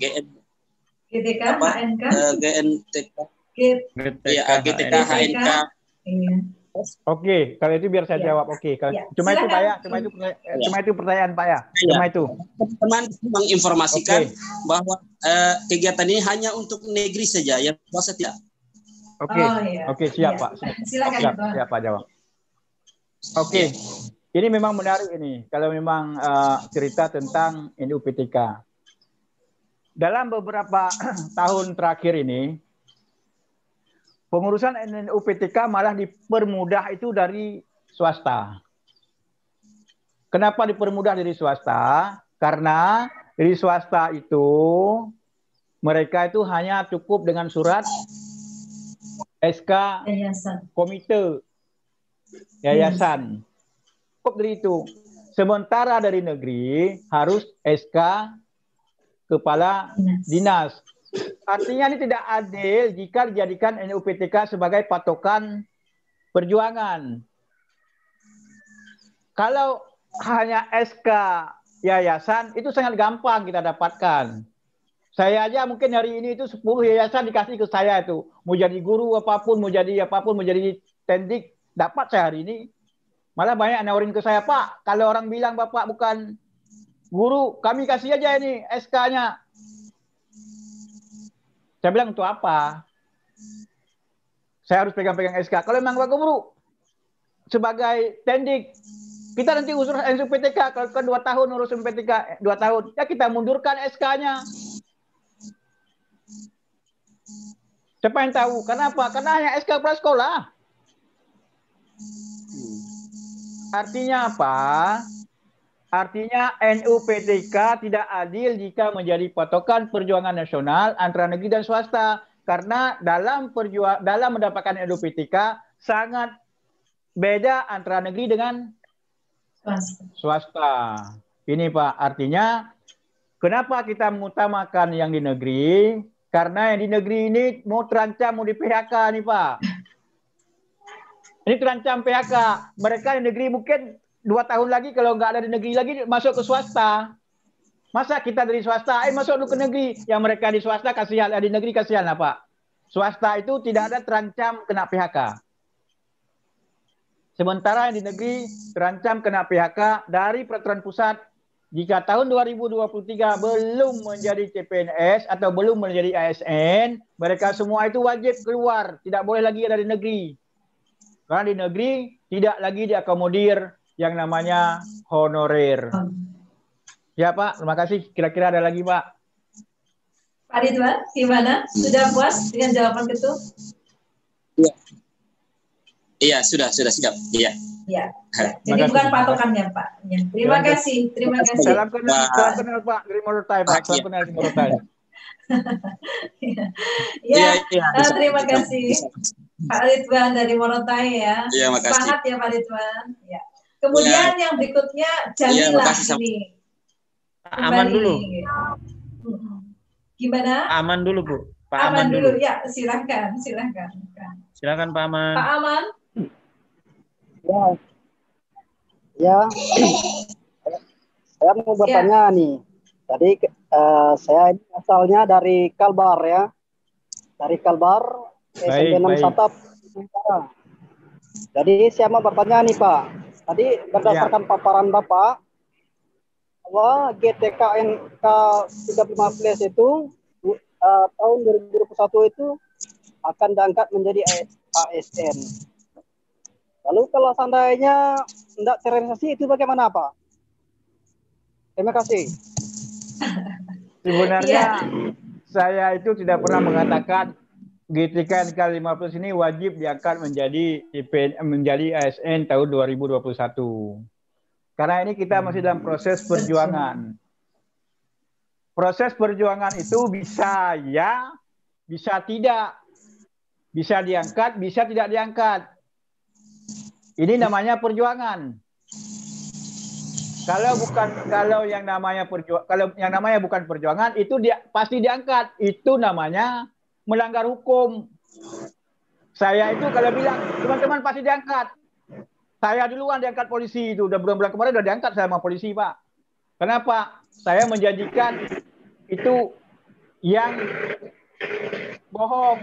GTK, apa? HNK? GNTK. Ya, GTK, HNK. Iya. Oke, kalau itu biar saya Ya. jawab. Oke, Ya. cuma itu Silakan. Pak ya, cuma itu pertanyaan Pak ya, cuma itu. Teman menginformasikan Oke. bahwa kegiatan ini hanya untuk negeri saja, yang swasta tidak. Oke, Oh, iya. oke siap Iya. Pak, Silakan, siap, Pak. siap Pak jawab. Oke, ini memang menarik ini. Kalau memang cerita tentang NUPTK. Dalam beberapa tahun terakhir ini, pengurusan NUPTK malah dipermudah itu dari swasta. Kenapa dipermudah dari swasta? Karena dari swasta itu mereka itu hanya cukup dengan surat SK komite yayasan. Cukup dari itu. Sementara dari negeri harus SK kepala dinas. Artinya ini tidak adil jika dijadikan NUPTK sebagai patokan perjuangan. Kalau hanya SK yayasan itu sangat gampang kita dapatkan. Saya aja mungkin hari ini itu 10 yayasan dikasih ke saya itu. Mau jadi guru apapun, mau jadi tendik, dapat saya hari ini. Malah banyak nawarin ke saya, Pak, kalau orang bilang Bapak bukan guru, kami kasih aja ini SK-nya. Saya bilang untuk apa? Saya harus pegang-pegang SK. Kalau memang Bapak guru sebagai tendik, kita nanti urus NUPTK, kalau kan 2 tahun urus NUPTK 2 tahun, ya kita mundurkan SK-nya. Siapa yang tahu? Kenapa? Karena hanya SK kepala sekolah. Artinya apa? Artinya NUPTK tidak adil jika menjadi patokan perjuangan nasional antara negeri dan swasta. Karena dalam mendapatkan NUPTK sangat beda antara negeri dengan swasta. Ini Pak, artinya kenapa kita mengutamakan yang di negeri? Karena yang di negeri ini mau terancam, mau di PHK nih Pak. Ini terancam PHK. Mereka di negeri mungkin 2 tahun lagi kalau nggak ada di negeri lagi masuk ke swasta. Masa kita dari swasta, masuk dulu ke negeri. Yang mereka di swasta kasihan, di negeri kasihan lah Pak. Swasta itu tidak ada terancam kena PHK. Sementara yang di negeri terancam kena PHK dari peraturan pusat. Jika tahun 2023 belum menjadi CPNS atau belum menjadi ASN, mereka semua itu wajib keluar. Tidak boleh lagi ada di negeri. Karena di negeri tidak lagi diakomodir yang namanya honorer. Ya Pak, terima kasih. Kira-kira ada lagi Pak? Pak Ridwan, gimana? Sudah puas dengan jawaban itu? Iya. Iya, sudah siap. Iya. Ya. Jadi bukan patokannya Pak. Ya. Terima kasih. Salam kenal Pak dari Morotai Pak. Salam kenal di Morotai. Ya, terima kasih Pak Ridwan dari Morotai ya. Iya, makasih. Semangat ya Pak Ridwan. Ya. Kemudian yang berikutnya Jamilah ini. Aman dulu. Gimana? Aman dulu Bu. Pak Aman dulu. Ya, silakan. Silakan Pak Aman. Pak Aman. Ya. Saya mau bertanya nih. Tadi saya ini asalnya dari Kalbar ya. Dari Kalbar SMP 6 Satap. Jadi saya mau bertanya nih Pak. Tadi berdasarkan paparan Bapak bahwa GTKNK 315 itu tahun 2021 itu akan diangkat menjadi ASN. Lalu kalau seandainya tidak terrealisasi itu bagaimana Pak? Terima kasih. Sebenarnya saya itu tidak pernah mengatakan GTKNK 15 ini wajib diangkat menjadi ASN tahun 2021. Karena ini kita masih dalam proses perjuangan. Proses perjuangan itu bisa ya, bisa tidak. Bisa diangkat, bisa tidak diangkat. Ini namanya perjuangan. Kalau yang namanya bukan perjuangan itu pasti diangkat. Itu namanya melanggar hukum. Saya itu kalau bilang teman-teman pasti diangkat. Saya duluan diangkat polisi itu. Udah bulan-bulan kemarin udah diangkat sama polisi, Pak. Kenapa? Saya menjanjikan itu yang bohong.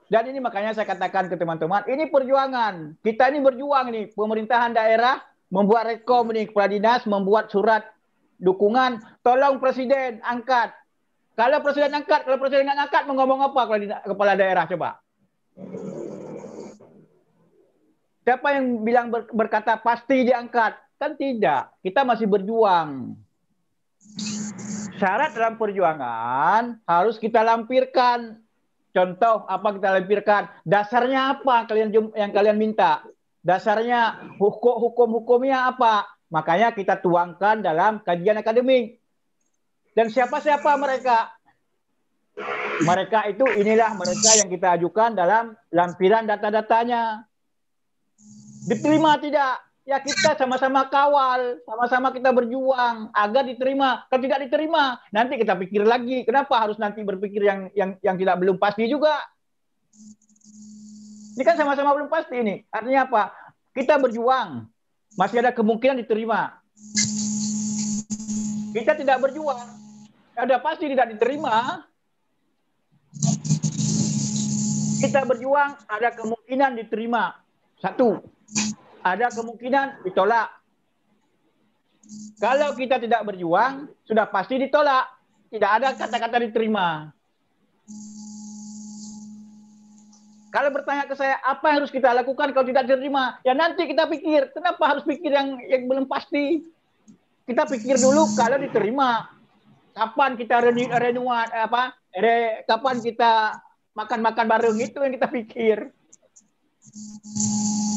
Dan ini makanya saya katakan ke teman-teman, ini perjuangan. Kita ini berjuang nih, pemerintahan daerah membuat rekom nih, kepala dinas membuat surat dukungan, tolong presiden angkat. Kalau presiden angkat, kalau presiden nggak angkat, mau ngomong apa kepala daerah coba? Siapa yang bilang berkata pasti diangkat? Kan tidak. Kita masih berjuang. Syarat dalam perjuangan harus kita lampirkan. Contoh apa kita lampirkan? Dasarnya apa yang kalian minta? Dasarnya hukumnya apa? Makanya kita tuangkan dalam kajian akademik. Dan siapa-siapa mereka? Mereka itu inilah mereka yang kita ajukan dalam lampiran data-datanya. Diterima tidak? Ya kita sama-sama kawal, sama-sama kita berjuang agar diterima. Kalau tidak diterima, nanti kita pikir lagi. Kenapa harus nanti berpikir yang tidak belum pasti juga? Ini kan sama-sama belum pasti ini. Artinya apa? Kita berjuang, masih ada kemungkinan diterima. Kita tidak berjuang, ada pasti tidak diterima. Kita berjuang, ada kemungkinan diterima. Satu. Ada kemungkinan ditolak. Kalau kita tidak berjuang, sudah pasti ditolak. Tidak ada kata-kata diterima. Kalau bertanya ke saya, apa yang harus kita lakukan kalau tidak diterima? Ya nanti kita pikir. Kenapa harus pikir yang belum pasti? Kita pikir dulu kalau diterima. Kapan kita kapan kita makan-makan bareng, itu yang kita pikir.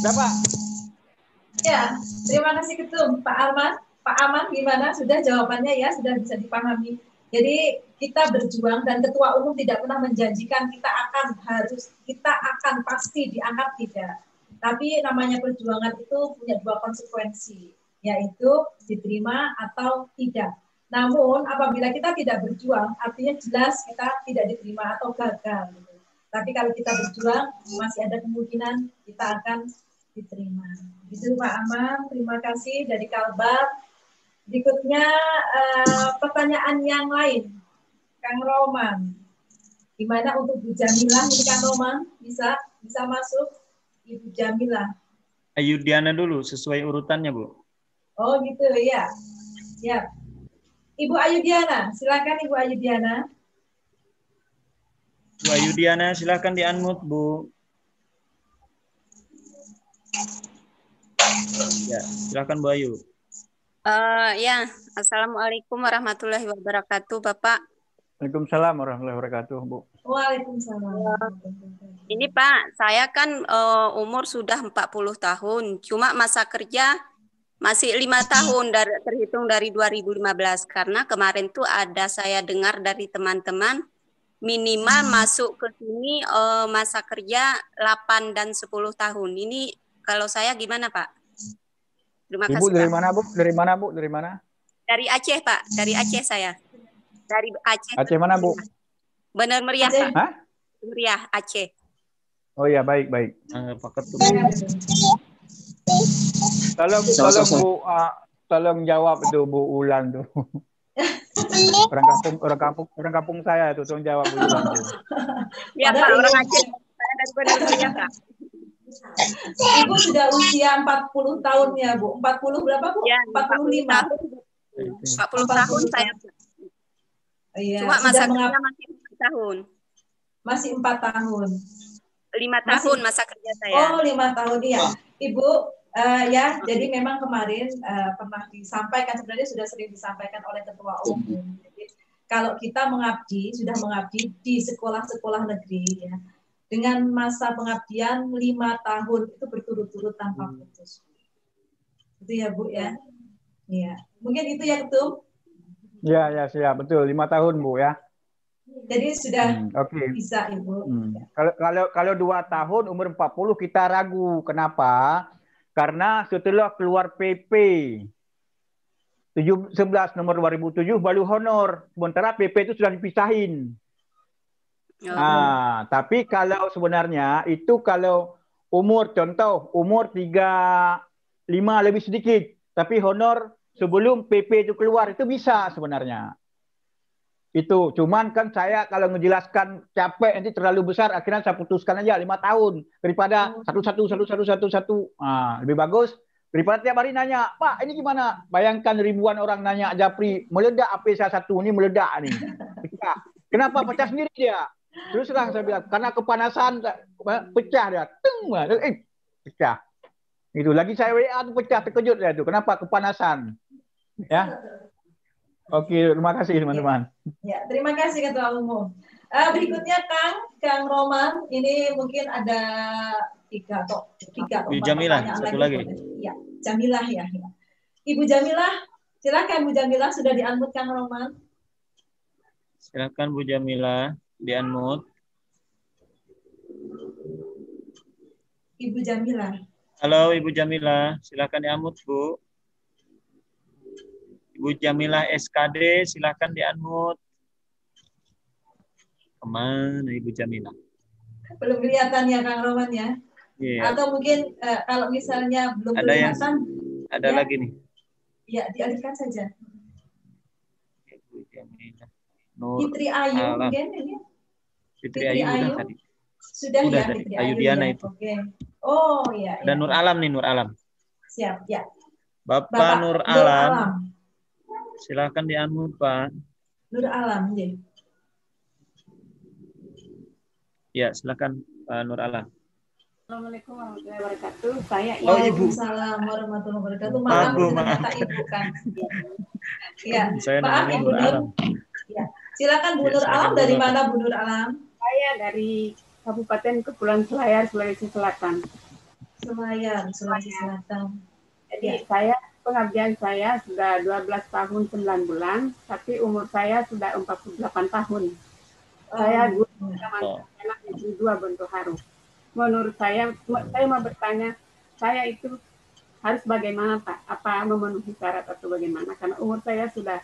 Berapa? Ya, terima kasih Ketum. Pak Arman, Pak Aman gimana? Sudah jawabannya ya, sudah bisa dipahami. Jadi kita berjuang dan Ketua Umum tidak pernah menjanjikan kita akan pasti diangkat, tidak. Tapi namanya perjuangan itu punya dua konsekuensi, yaitu diterima atau tidak. Namun apabila kita tidak berjuang, artinya jelas kita tidak diterima atau gagal. Tapi kalau kita berjuang, masih ada kemungkinan kita akan diterima. Itu Pak Aman, terima kasih dari Kalbar. Berikutnya pertanyaan yang lain, Kang Roman. Gimana untuk Bu Jamilah ini Kang Roman? Bisa masuk Ibu Jamilah. Ayudiana dulu sesuai urutannya, Bu. Oh gitu ya. Ya. Ibu Ayudiana, silakan Ibu Ayudiana. Bu Ayudiana, silakan di-unmute, Bu. Ya, silakan Bu Ayu. Ya, Assalamualaikum warahmatullahi wabarakatuh, Bapak. Waalaikumsalam warahmatullahi wabarakatuh, Bu. Waalaikumsalam. Ini Pak, saya kan umur sudah 40 tahun, cuma masa kerja masih 5 tahun terhitung dari 2015. Karena kemarin tuh ada saya dengar dari teman-teman, minimal masuk ke sini masa kerja 8 dan 10 tahun. Ini kalau saya gimana, Pak? Terima kasih. Ibu dari Pak. mana, Bu? Dari mana, Bu? Dari mana? Dari Aceh, Pak. Dari Aceh saya. Dari Aceh. Aceh mana, Bu? Benar Meriah, Pak. Hah? Meriah, Aceh. Oh ya, baik. Pak Ketum. Tolong Bu, tolong jawab itu Bu Ulan tuh. Orang kampung saya itu, tolong jawab Bu Ulan tuh. Ya Pak, orang Aceh. Saya dari Benar Meriah, Pak. Ibu sudah usia 40 tahun ya, Bu. 40 berapa, Bu? Ya, 45. 40 tahun saya. Iya, cuma masa kerja masih 4 tahun. Masih 4 tahun. 5 tahun masa kerja saya. Oh, 5 tahun ya. Ibu, ya, jadi memang kemarin pernah disampaikan, sebenarnya sudah sering disampaikan oleh Ketua Umum. Jadi, kalau kita sudah mengabdi di sekolah-sekolah negeri, ya, dengan masa pengabdian 5 tahun itu berturut-turut tanpa putus. Itu ya Bu ya. Iya. Mungkin itu ya Ketum. Ya siap, betul 5 tahun Bu ya. Jadi sudah bisa Ibu. Kalau 2 tahun umur 40 kita ragu. Kenapa? Karena setelah keluar PP 11 nomor 2007 baru honor. Sementara PP itu sudah dipisahin. Tapi kalau sebenarnya itu kalau contoh umur 35 lebih sedikit, tapi honor sebelum PP itu keluar itu bisa sebenarnya. Itu cuman kan saya kalau menjelaskan capek nanti terlalu besar, akhirnya saya putuskan aja 5 tahun daripada satu. Lebih bagus daripada tiap hari nanya, Pak ini gimana? Bayangkan ribuan orang nanya Japri, meledak AP saya 1 ini meledak nih. Kenapa pecah sendiri dia? Terus terang saya bilang, karena kepanasan pecah dia. Pecah. Itu lagi saya WA tuh pecah, terkejut dia tuh. Kenapa? Kepanasan. Ya. Oke, terima kasih teman-teman. Ya, terima kasih Ketua Umum. Berikutnya Kang Roman, ini mungkin ada 3 atau 4 Jamilah, satu lagi. Ya, Jamilah ya. Ibu Jamilah, silakan Bu Jamilah, sudah di-unmute Kang Roman. Silakan Bu Jamila di unmute. Ibu Jamila. Halo Ibu Jamila, silakan di unmute Bu. Ibu Jamila SKD, silakan di unmute. Kemana Ibu Jamila? Belum kelihatan ya Kang Roman ya? Yeah. Atau mungkin kalau misalnya belum ada kelihatan, ada ya, lagi nih. Ya, dialihkan saja. Ibu Jamila. Nur Fitri Ayu Alam. mungkin ini. Fitri Ayu udah tadi. Sudah ya tadi. Fitri Ayu Ayu Diana ya. itu. Oke. Oh iya. Ada Nur Alam nih, Nur Alam. Siap ya. Bapak Nur Alam. Silakan di unmute Pak. Nur Alam ya. Ya, silakan Pak Nur Alam. Assalamualaikum warahmatullahi wabarakatuh. Saya Ibu. Waalaikumsalam warahmatullahi wabarakatuh. Maaf, ternyata Ibu kan. Ya, maaf Ibu Nur. Ya. Silakan Bu Nur Alam, dari mana Bu Nur Alam? Saya dari Kabupaten Kepulauan Selayar, Sulawesi Selatan. Selayar, Sulawesi Selatan. Jadi saya pengabdian saya sudah 12 tahun 9 bulan, tapi umur saya sudah 48 tahun. Saya guru anak negeri 2 Bentuharu. Menurut saya mau bertanya, saya itu harus bagaimana Pak? Apa memenuhi syarat atau bagaimana? Karena umur saya sudah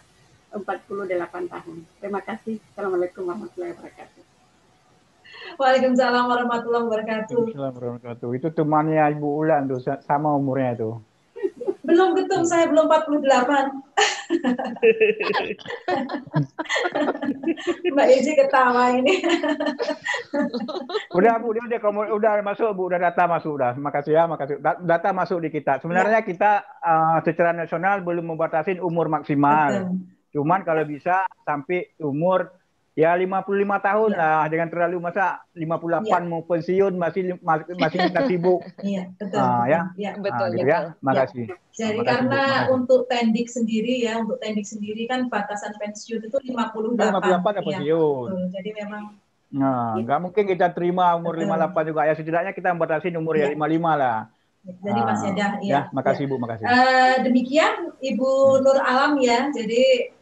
48 tahun. Terima kasih. Assalamualaikum warahmatullahi wabarakatuh. Waalaikumsalam warahmatullahi wabarakatuh. Waalaikumsalam warahmatullahi wabarakatuh. Itu temannya Ibu Ulan tuh, sama umurnya tuh. Belum ketum, saya belum 48. Mbak Iji ketawa ini. Udah Bu, udah masuk Bu, udah data masuk udah. Makasih ya, makasih. Data masuk di kita. Sebenarnya kita secara nasional belum membatasi umur maksimal. Cuman kalau bisa sampai umur ya 55 tahun lah, jangan terlalu masa 58 mau pensiun masih sibuk. Iya, betul. Ya, betul. Gitu ya. Makasih. Jadi karena untuk tendik sendiri ya, untuk tendik sendiri kan batasan pensiun itu 58. 58 pensiun. Jadi memang nggak mungkin kita terima umur 58 juga ya, setidaknya kita membatasi umur ya 55 lah. Jadi masih ada ya. Makasih Bu, makasih. Demikian Ibu Nur Alam ya. Jadi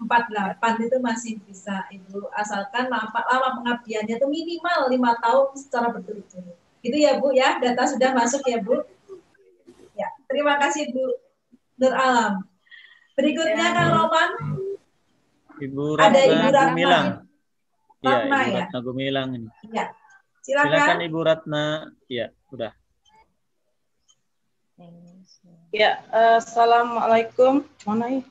48 itu masih bisa Ibu, asalkan lama pengabdiannya itu minimal 5 tahun secara berturut-turut. Itu ya Bu ya, data sudah masuk ya Bu. Ya, terima kasih Bu Nur Alam. Berikutnya Kang Roman. Ibu Ratna Gumilang. Iya, Ibu ya? Ratna Gumilang ini. Ya. Silakan Ibu Ratna. Iya, udah. Ya, assalamualaikum. Mana ya?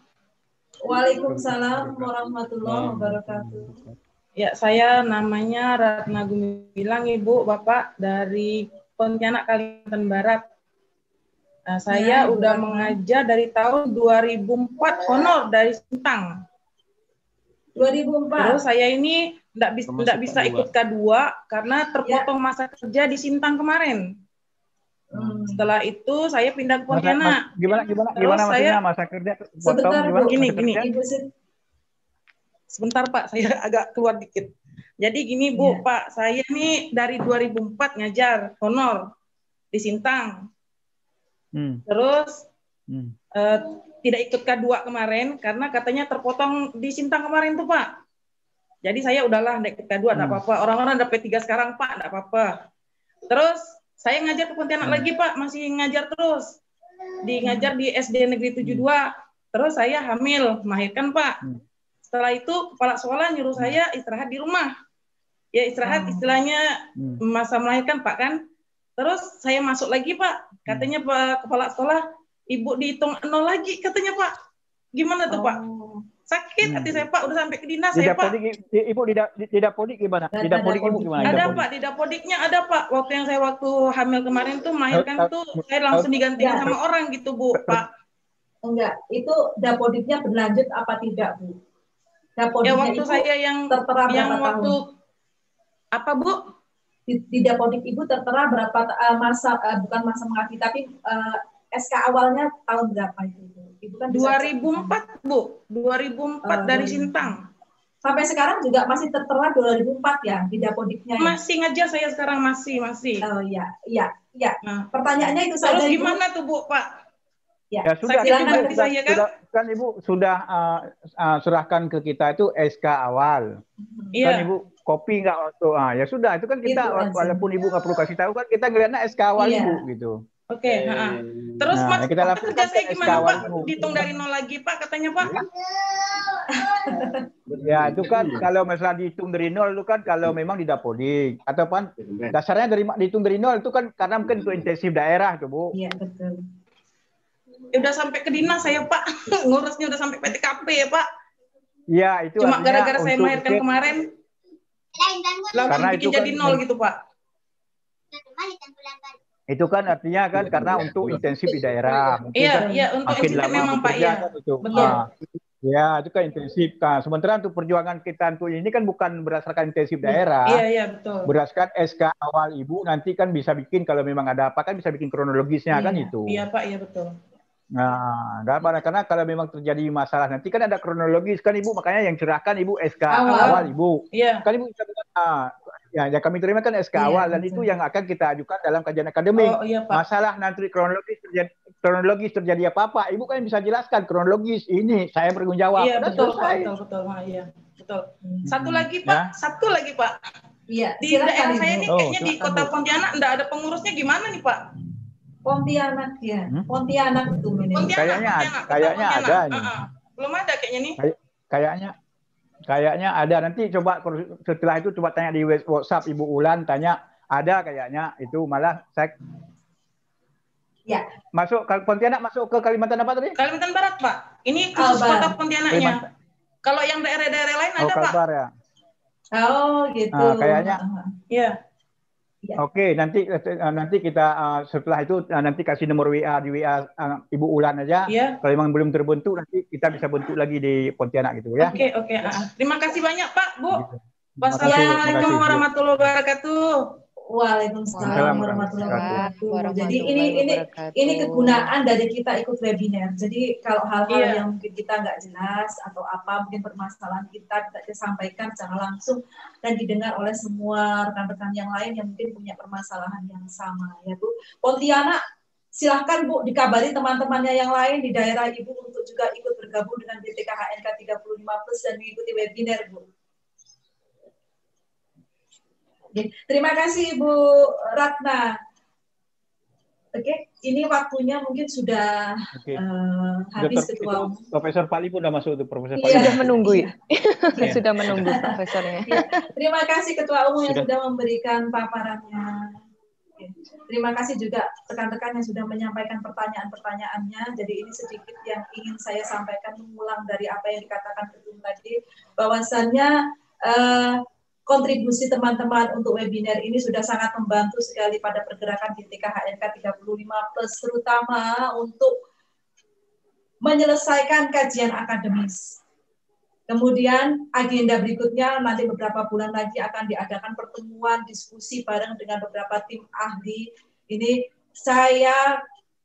Waalaikumsalam warahmatullahi wabarakatuh. Ya, saya namanya Ratna Gumilang, Ibu, Bapak dari Pontianak, Kalimantan Barat. Nah, saya udah mengajar dari tahun 2004 honor dari Sintang. 2004. Terus saya ini tidak bisa ikut K2 karena terpotong masa kerja di Sintang kemarin. Setelah itu saya pindah ke Pontianak. Gimana maksudnya masa kerja potong gimana? Gini. Sebentar Pak, saya agak keluar dikit. Jadi gini Bu, Pak, saya nih dari 2004 ngajar honor di Sintang. Terus tidak ikut K2 kemarin karena katanya terpotong di Sintang kemarin tuh Pak. Jadi saya udahlah tidak ikut K2, enggak apa-apa. Orang-orang ada P3 sekarang Pak, enggak apa-apa. Terus saya ngajar ke Pontianak lagi Pak, masih ngajar terus. Ngajar di SD Negeri 72. Terus saya hamil, melahirkan Pak. Setelah itu kepala sekolah nyuruh saya istirahat di rumah. Ya istirahat istilahnya masa melahirkan Pak kan. Terus saya masuk lagi Pak. Katanya Pak kepala sekolah, Ibu dihitung 0 lagi katanya Pak. Gimana tuh Pak? Sakit hati saya Pak, udah sampai ke dinas saya Pak. Ibu di Dapodik gimana? Di Dapodik Ibu gimana? Ada Pak, di Dapodiknya ada Pak. Waktu hamil kemarin tuh melahirkan tuh saya langsung digantikan sama orang gitu Bu, Pak. Enggak, itu Dapodiknya berlanjut apa tidak Bu? Dapodiknya ya waktu saya yang waktu tahun? Apa Bu? Di Dapodik Ibu tertera berapa masa, bukan masa mengabdi tapi SK awalnya tahun berapa itu? Ibu kan 2004 Bu, 2004 dari Sintang. Sampai sekarang juga masih tertera 2004 ya di Dapodiknya. Ya? Masih ngajar saya sekarang masih. Oh iya. Nah, pertanyaannya itu saja. Terus gimana tuh Bu Pak? Ya sudah, kan Ibu sudah serahkan ke kita itu SK awal. Kan Ibu copy nggak waktu? Ya sudah, itu kan kita walaupun Ibu nggak perlu kasih tahu kan kita ngelihatnya SK awal Ibu gitu. Oke. Terus Mas, kerja saya gimana Pak? Dihitung dari nol lagi Pak katanya Pak. Ya itu kan kalau misalnya dihitung dari nol itu kan kalau memang di Dapodik atau kan dasarnya dihitung dari nol itu kan karena mungkin itu intensif daerah tuh Bu. Iya betul. Udah sampai ke dinas saya Pak, ngurusnya udah sampai PTKP ya Pak. Iya itu. Cuma gara-gara saya melahirkan kemarin, langsung bikin jadi nol gitu Pak. Itu kan artinya kan karena untuk intensif di daerah. Iya, untuk intensif memang Pak ya. Betul. Ya, itu kan intensif kan. Sementara untuk perjuangan kita untuk ini kan bukan berdasarkan intensif daerah. Iya, betul. Berdasarkan SK awal Ibu nanti kan bisa bikin kalau memang ada apa kan bisa bikin kronologisnya kan itu. Iya Pak, iya betul. Nah, karena kalau memang terjadi masalah nanti kan ada kronologis kan Ibu, makanya yang cerahkan Ibu SK awal Ibu. Iya. Kan Ibu bisa yang kami terima kan SK awal dan itu yang akan kita ajukan dalam kajian akademik. Iya, Pak. Masalah nanti kronologis terjadi apa-apa, Ibu kan bisa jelaskan kronologis ini saya bertanggung jawab. Iya, betul. Iya, betul. Satu lagi Pak. Iya. Di daerah saya ini kayaknya di Kota Pontianak enggak ada pengurusnya, gimana nih Pak? Pontianak ya. Pontianak itu kayaknya ada ini. Belum ada kayaknya nih. Kayaknya ada, nanti coba setelah itu coba tanya di WhatsApp Ibu Ulan, tanya ada kayaknya itu malah saya masuk Pontianak masuk ke Kalimantan apa tadi? Kalimantan Barat Pak. Ini khusus Kota Pontianaknya. Kalau yang daerah-daerah lain ada Pak. Kalbar ya. Oh gitu. Kayaknya. Iya. Oke, nanti kita setelah itu nanti kasih nomor WA di WA Ibu Ulan aja. Iya. Kalau memang belum terbentuk nanti kita bisa bentuk lagi di Pontianak gitu ya. Oke. Terima kasih banyak Pak, Bu. Wassalamualaikum warahmatullahi wabarakatuh. Waalaikumsalam warahmatullahi wabarakatuh. Jadi ini kegunaan dari kita ikut webinar. Jadi kalau hal-hal yang mungkin kita nggak jelas atau apa mungkin permasalahan kita sampaikan secara langsung dan didengar oleh semua rekan-rekan yang lain yang mungkin punya permasalahan yang sama ya Bu. Pontianak silahkan Bu dikabari teman-temannya yang lain di daerah Ibu untuk juga ikut bergabung dengan GTK HNK 35+ dan mengikuti webinar Bu. Terima kasih Ibu Ratna. Oke, ini waktunya mungkin sudah habis Ketua Umum. Profesor Pali pun sudah masuk tuh, Profesor Pali. Sudah menunggu ya. Sudah menunggu profesornya. Terima kasih Ketua Umum yang sudah memberikan paparannya. Terima kasih juga rekan-rekan yang sudah menyampaikan pertanyaan-pertanyaannya. Jadi ini sedikit yang ingin saya sampaikan mengulang dari apa yang dikatakan Ketum tadi, bahwasannya kontribusi teman-teman untuk webinar ini sudah sangat membantu sekali pada pergerakan GTK HNK 35+, terutama untuk menyelesaikan kajian akademis. Kemudian agenda berikutnya nanti beberapa bulan lagi akan diadakan pertemuan diskusi bareng dengan beberapa tim ahli. Ini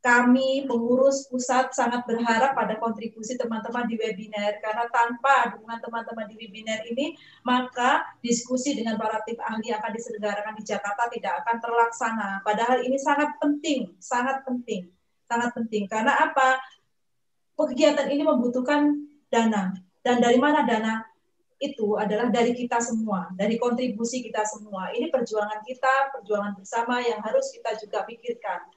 kami pengurus pusat sangat berharap pada kontribusi teman-teman di webinar, karena tanpa dukungan teman-teman di webinar ini, maka diskusi dengan para tim ahli yang akan diselenggarakan di Jakarta tidak akan terlaksana. Padahal ini sangat penting, sangat penting, sangat penting. Karena apa? Kegiatan ini membutuhkan dana. Dan dari mana dana? Itu adalah dari kita semua, dari kontribusi kita semua. Ini perjuangan kita, perjuangan bersama yang harus kita juga pikirkan.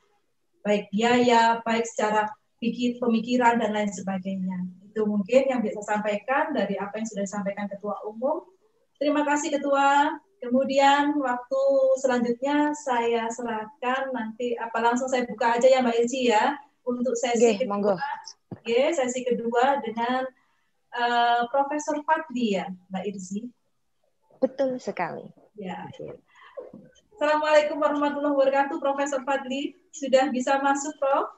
Baik biaya, baik secara pemikiran dan lain sebagainya. Itu mungkin yang bisa saya sampaikan dari apa yang sudah disampaikan Ketua Umum. Terima kasih Ketua. Kemudian waktu selanjutnya saya serahkan nanti langsung saya buka aja ya Mbak Ilci ya untuk sesi kedua. Sesi kedua dengan Profesor Fadli ya Mbak Ilci. Betul sekali. Ya. Assalamualaikum warahmatullahi wabarakatuh, Profesor Fadli. Sudah bisa masuk, Prof?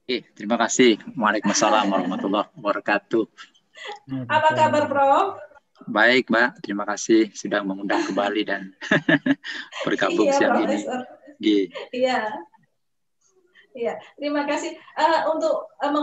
Terima kasih. Waalaikumsalam warahmatullahi wabarakatuh. Apa kabar, Prof? Baik, Mbak. Terima kasih sudah mengundang kembali dan bergabung siang ini. Iya. Terima kasih. Untuk